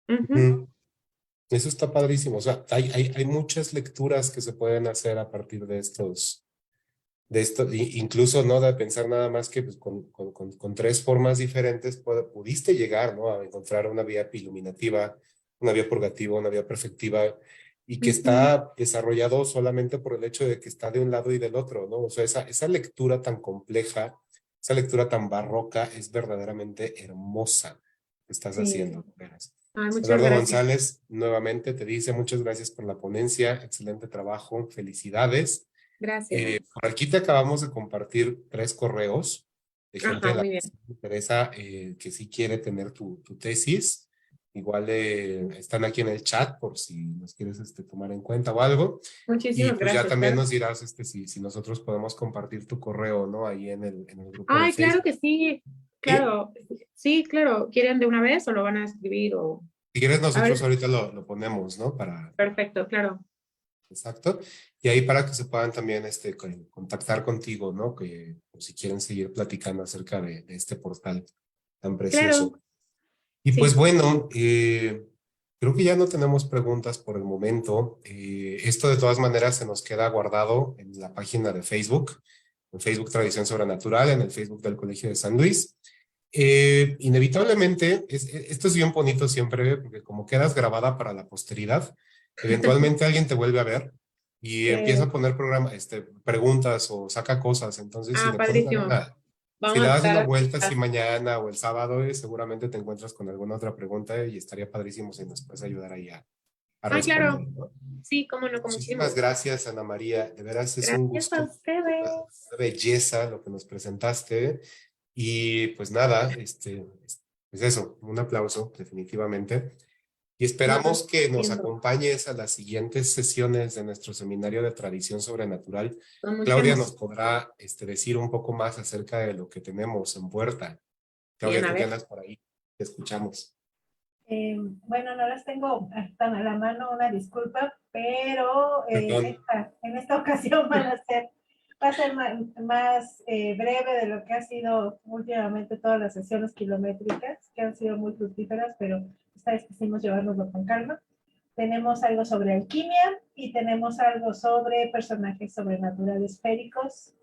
Speaker 2: ujú,
Speaker 3: Ujú. Eso está padrísimo. O sea, hay muchas lecturas que se pueden hacer a partir de esto, incluso no de pensar nada más que pues, con tres formas diferentes pudiste llegar, ¿no? A encontrar una vía iluminativa, una vía purgativa, una vía perfectiva, y que
Speaker 2: ujú,
Speaker 3: está desarrollado solamente por el hecho de que está de un lado y del otro, ¿no? O sea, esa lectura tan compleja, esa lectura tan barroca es verdaderamente hermosa que estás
Speaker 2: sí.
Speaker 3: haciendo, de veras.
Speaker 2: Ay, muchas
Speaker 3: Eduardo
Speaker 2: gracias.
Speaker 3: González nuevamente te dice muchas gracias por la ponencia, excelente trabajo, felicidades.
Speaker 2: Gracias.
Speaker 3: Por aquí te acabamos de compartir 3 correos de gente
Speaker 2: Ajá,
Speaker 3: de la
Speaker 2: muy
Speaker 3: que
Speaker 2: bien.
Speaker 3: sí le interesa, que sí quiere tener tu tesis. Igual están aquí en el chat por si nos quieres tomar en cuenta o algo. Y
Speaker 2: Muchísimas
Speaker 3: pues ya
Speaker 2: gracias,
Speaker 3: también
Speaker 2: claro.
Speaker 3: nos dirás si nosotros podemos compartir tu correo, ¿no? Ahí en el grupo de
Speaker 2: Ay, claro
Speaker 3: Facebook.
Speaker 2: que sí,
Speaker 3: Y
Speaker 2: claro. Sí, claro. ¿Quieren de una vez o lo van a escribir o...?
Speaker 3: si quieres
Speaker 2: A ver,
Speaker 3: nosotros ahorita lo ponemos, ¿no?
Speaker 2: perfecto, claro.
Speaker 3: Exacto. Y ahí para que se puedan también contactar contigo, ¿no? Que pues, si quieren seguir platicando acerca de este portal tan
Speaker 2: Claro,
Speaker 3: precioso. Y pues
Speaker 2: sí.
Speaker 3: bueno, creo que ya no tenemos preguntas por el momento. Esto de todas maneras se nos queda guardado en la página de Facebook, en Facebook Tradición Sobrenatural, en el Facebook del Colegio de San Luis. Inevitablemente, esto es bien bonito siempre, porque como quedas grabada para la posteridad, eventualmente alguien te vuelve a ver y empieza a
Speaker 2: Eh,
Speaker 3: poner preguntas o saca cosas. Entonces, si le puedes dar
Speaker 2: Padrísimo.
Speaker 3: si le
Speaker 2: Vamos a
Speaker 3: das una
Speaker 2: estar...
Speaker 3: vuelta, si mañana o el sábado, seguramente te encuentras con alguna otra pregunta y estaría padrísimo si nos puedes ayudar ahí a
Speaker 2: Ah, claro.
Speaker 3: responder, ¿no?
Speaker 2: Sí, cómo no, con muchísimo
Speaker 3: Muchísimas
Speaker 2: gusto.
Speaker 3: gracias, Ana María. De veras es un
Speaker 2: Gracias a
Speaker 3: gusto,
Speaker 2: ustedes.
Speaker 3: una belleza lo que nos presentaste. Y pues nada, pues eso, un aplauso, definitivamente. Y
Speaker 2: No,
Speaker 3: esperamos que nos
Speaker 2: entiendo.
Speaker 3: acompañes a las siguientes sesiones de nuestro seminario de tradición sobrenatural.
Speaker 2: Con mucha
Speaker 3: Claudia nos
Speaker 2: emoción.
Speaker 3: podrá decir un poco más acerca de lo que tenemos en puerta.
Speaker 2: Bien,
Speaker 3: Claudia,
Speaker 2: a
Speaker 3: tú que
Speaker 2: ver.
Speaker 3: andas por ahí, te escuchamos.
Speaker 1: Bueno, no las tengo tan a la mano, una disculpa, pero
Speaker 3: Perdón.
Speaker 1: en esta ocasión va a ser más breve de lo que ha sido últimamente todas las sesiones kilométricas, que han sido muy fructíferas, pero esta vez quisimos llevárnoslo con calma. Tenemos algo sobre alquimia y tenemos algo sobre personajes sobrenaturales féricos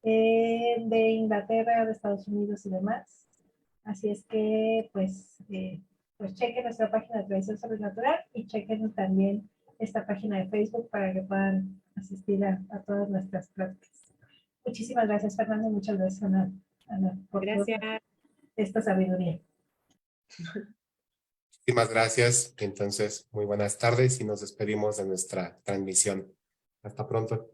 Speaker 1: de Inglaterra, de Estados Unidos y demás. Así es que, pues chequen nuestra página de Tradición Sobrenatural y chequen también esta página de Facebook para que puedan asistir a todas nuestras pláticas. Muchísimas gracias, Fernando, y muchas gracias, Ana, por toda
Speaker 2: Gracias.
Speaker 1: esta sabiduría.
Speaker 3: Muchísimas gracias. Entonces, muy buenas tardes y nos despedimos de nuestra transmisión. Hasta pronto.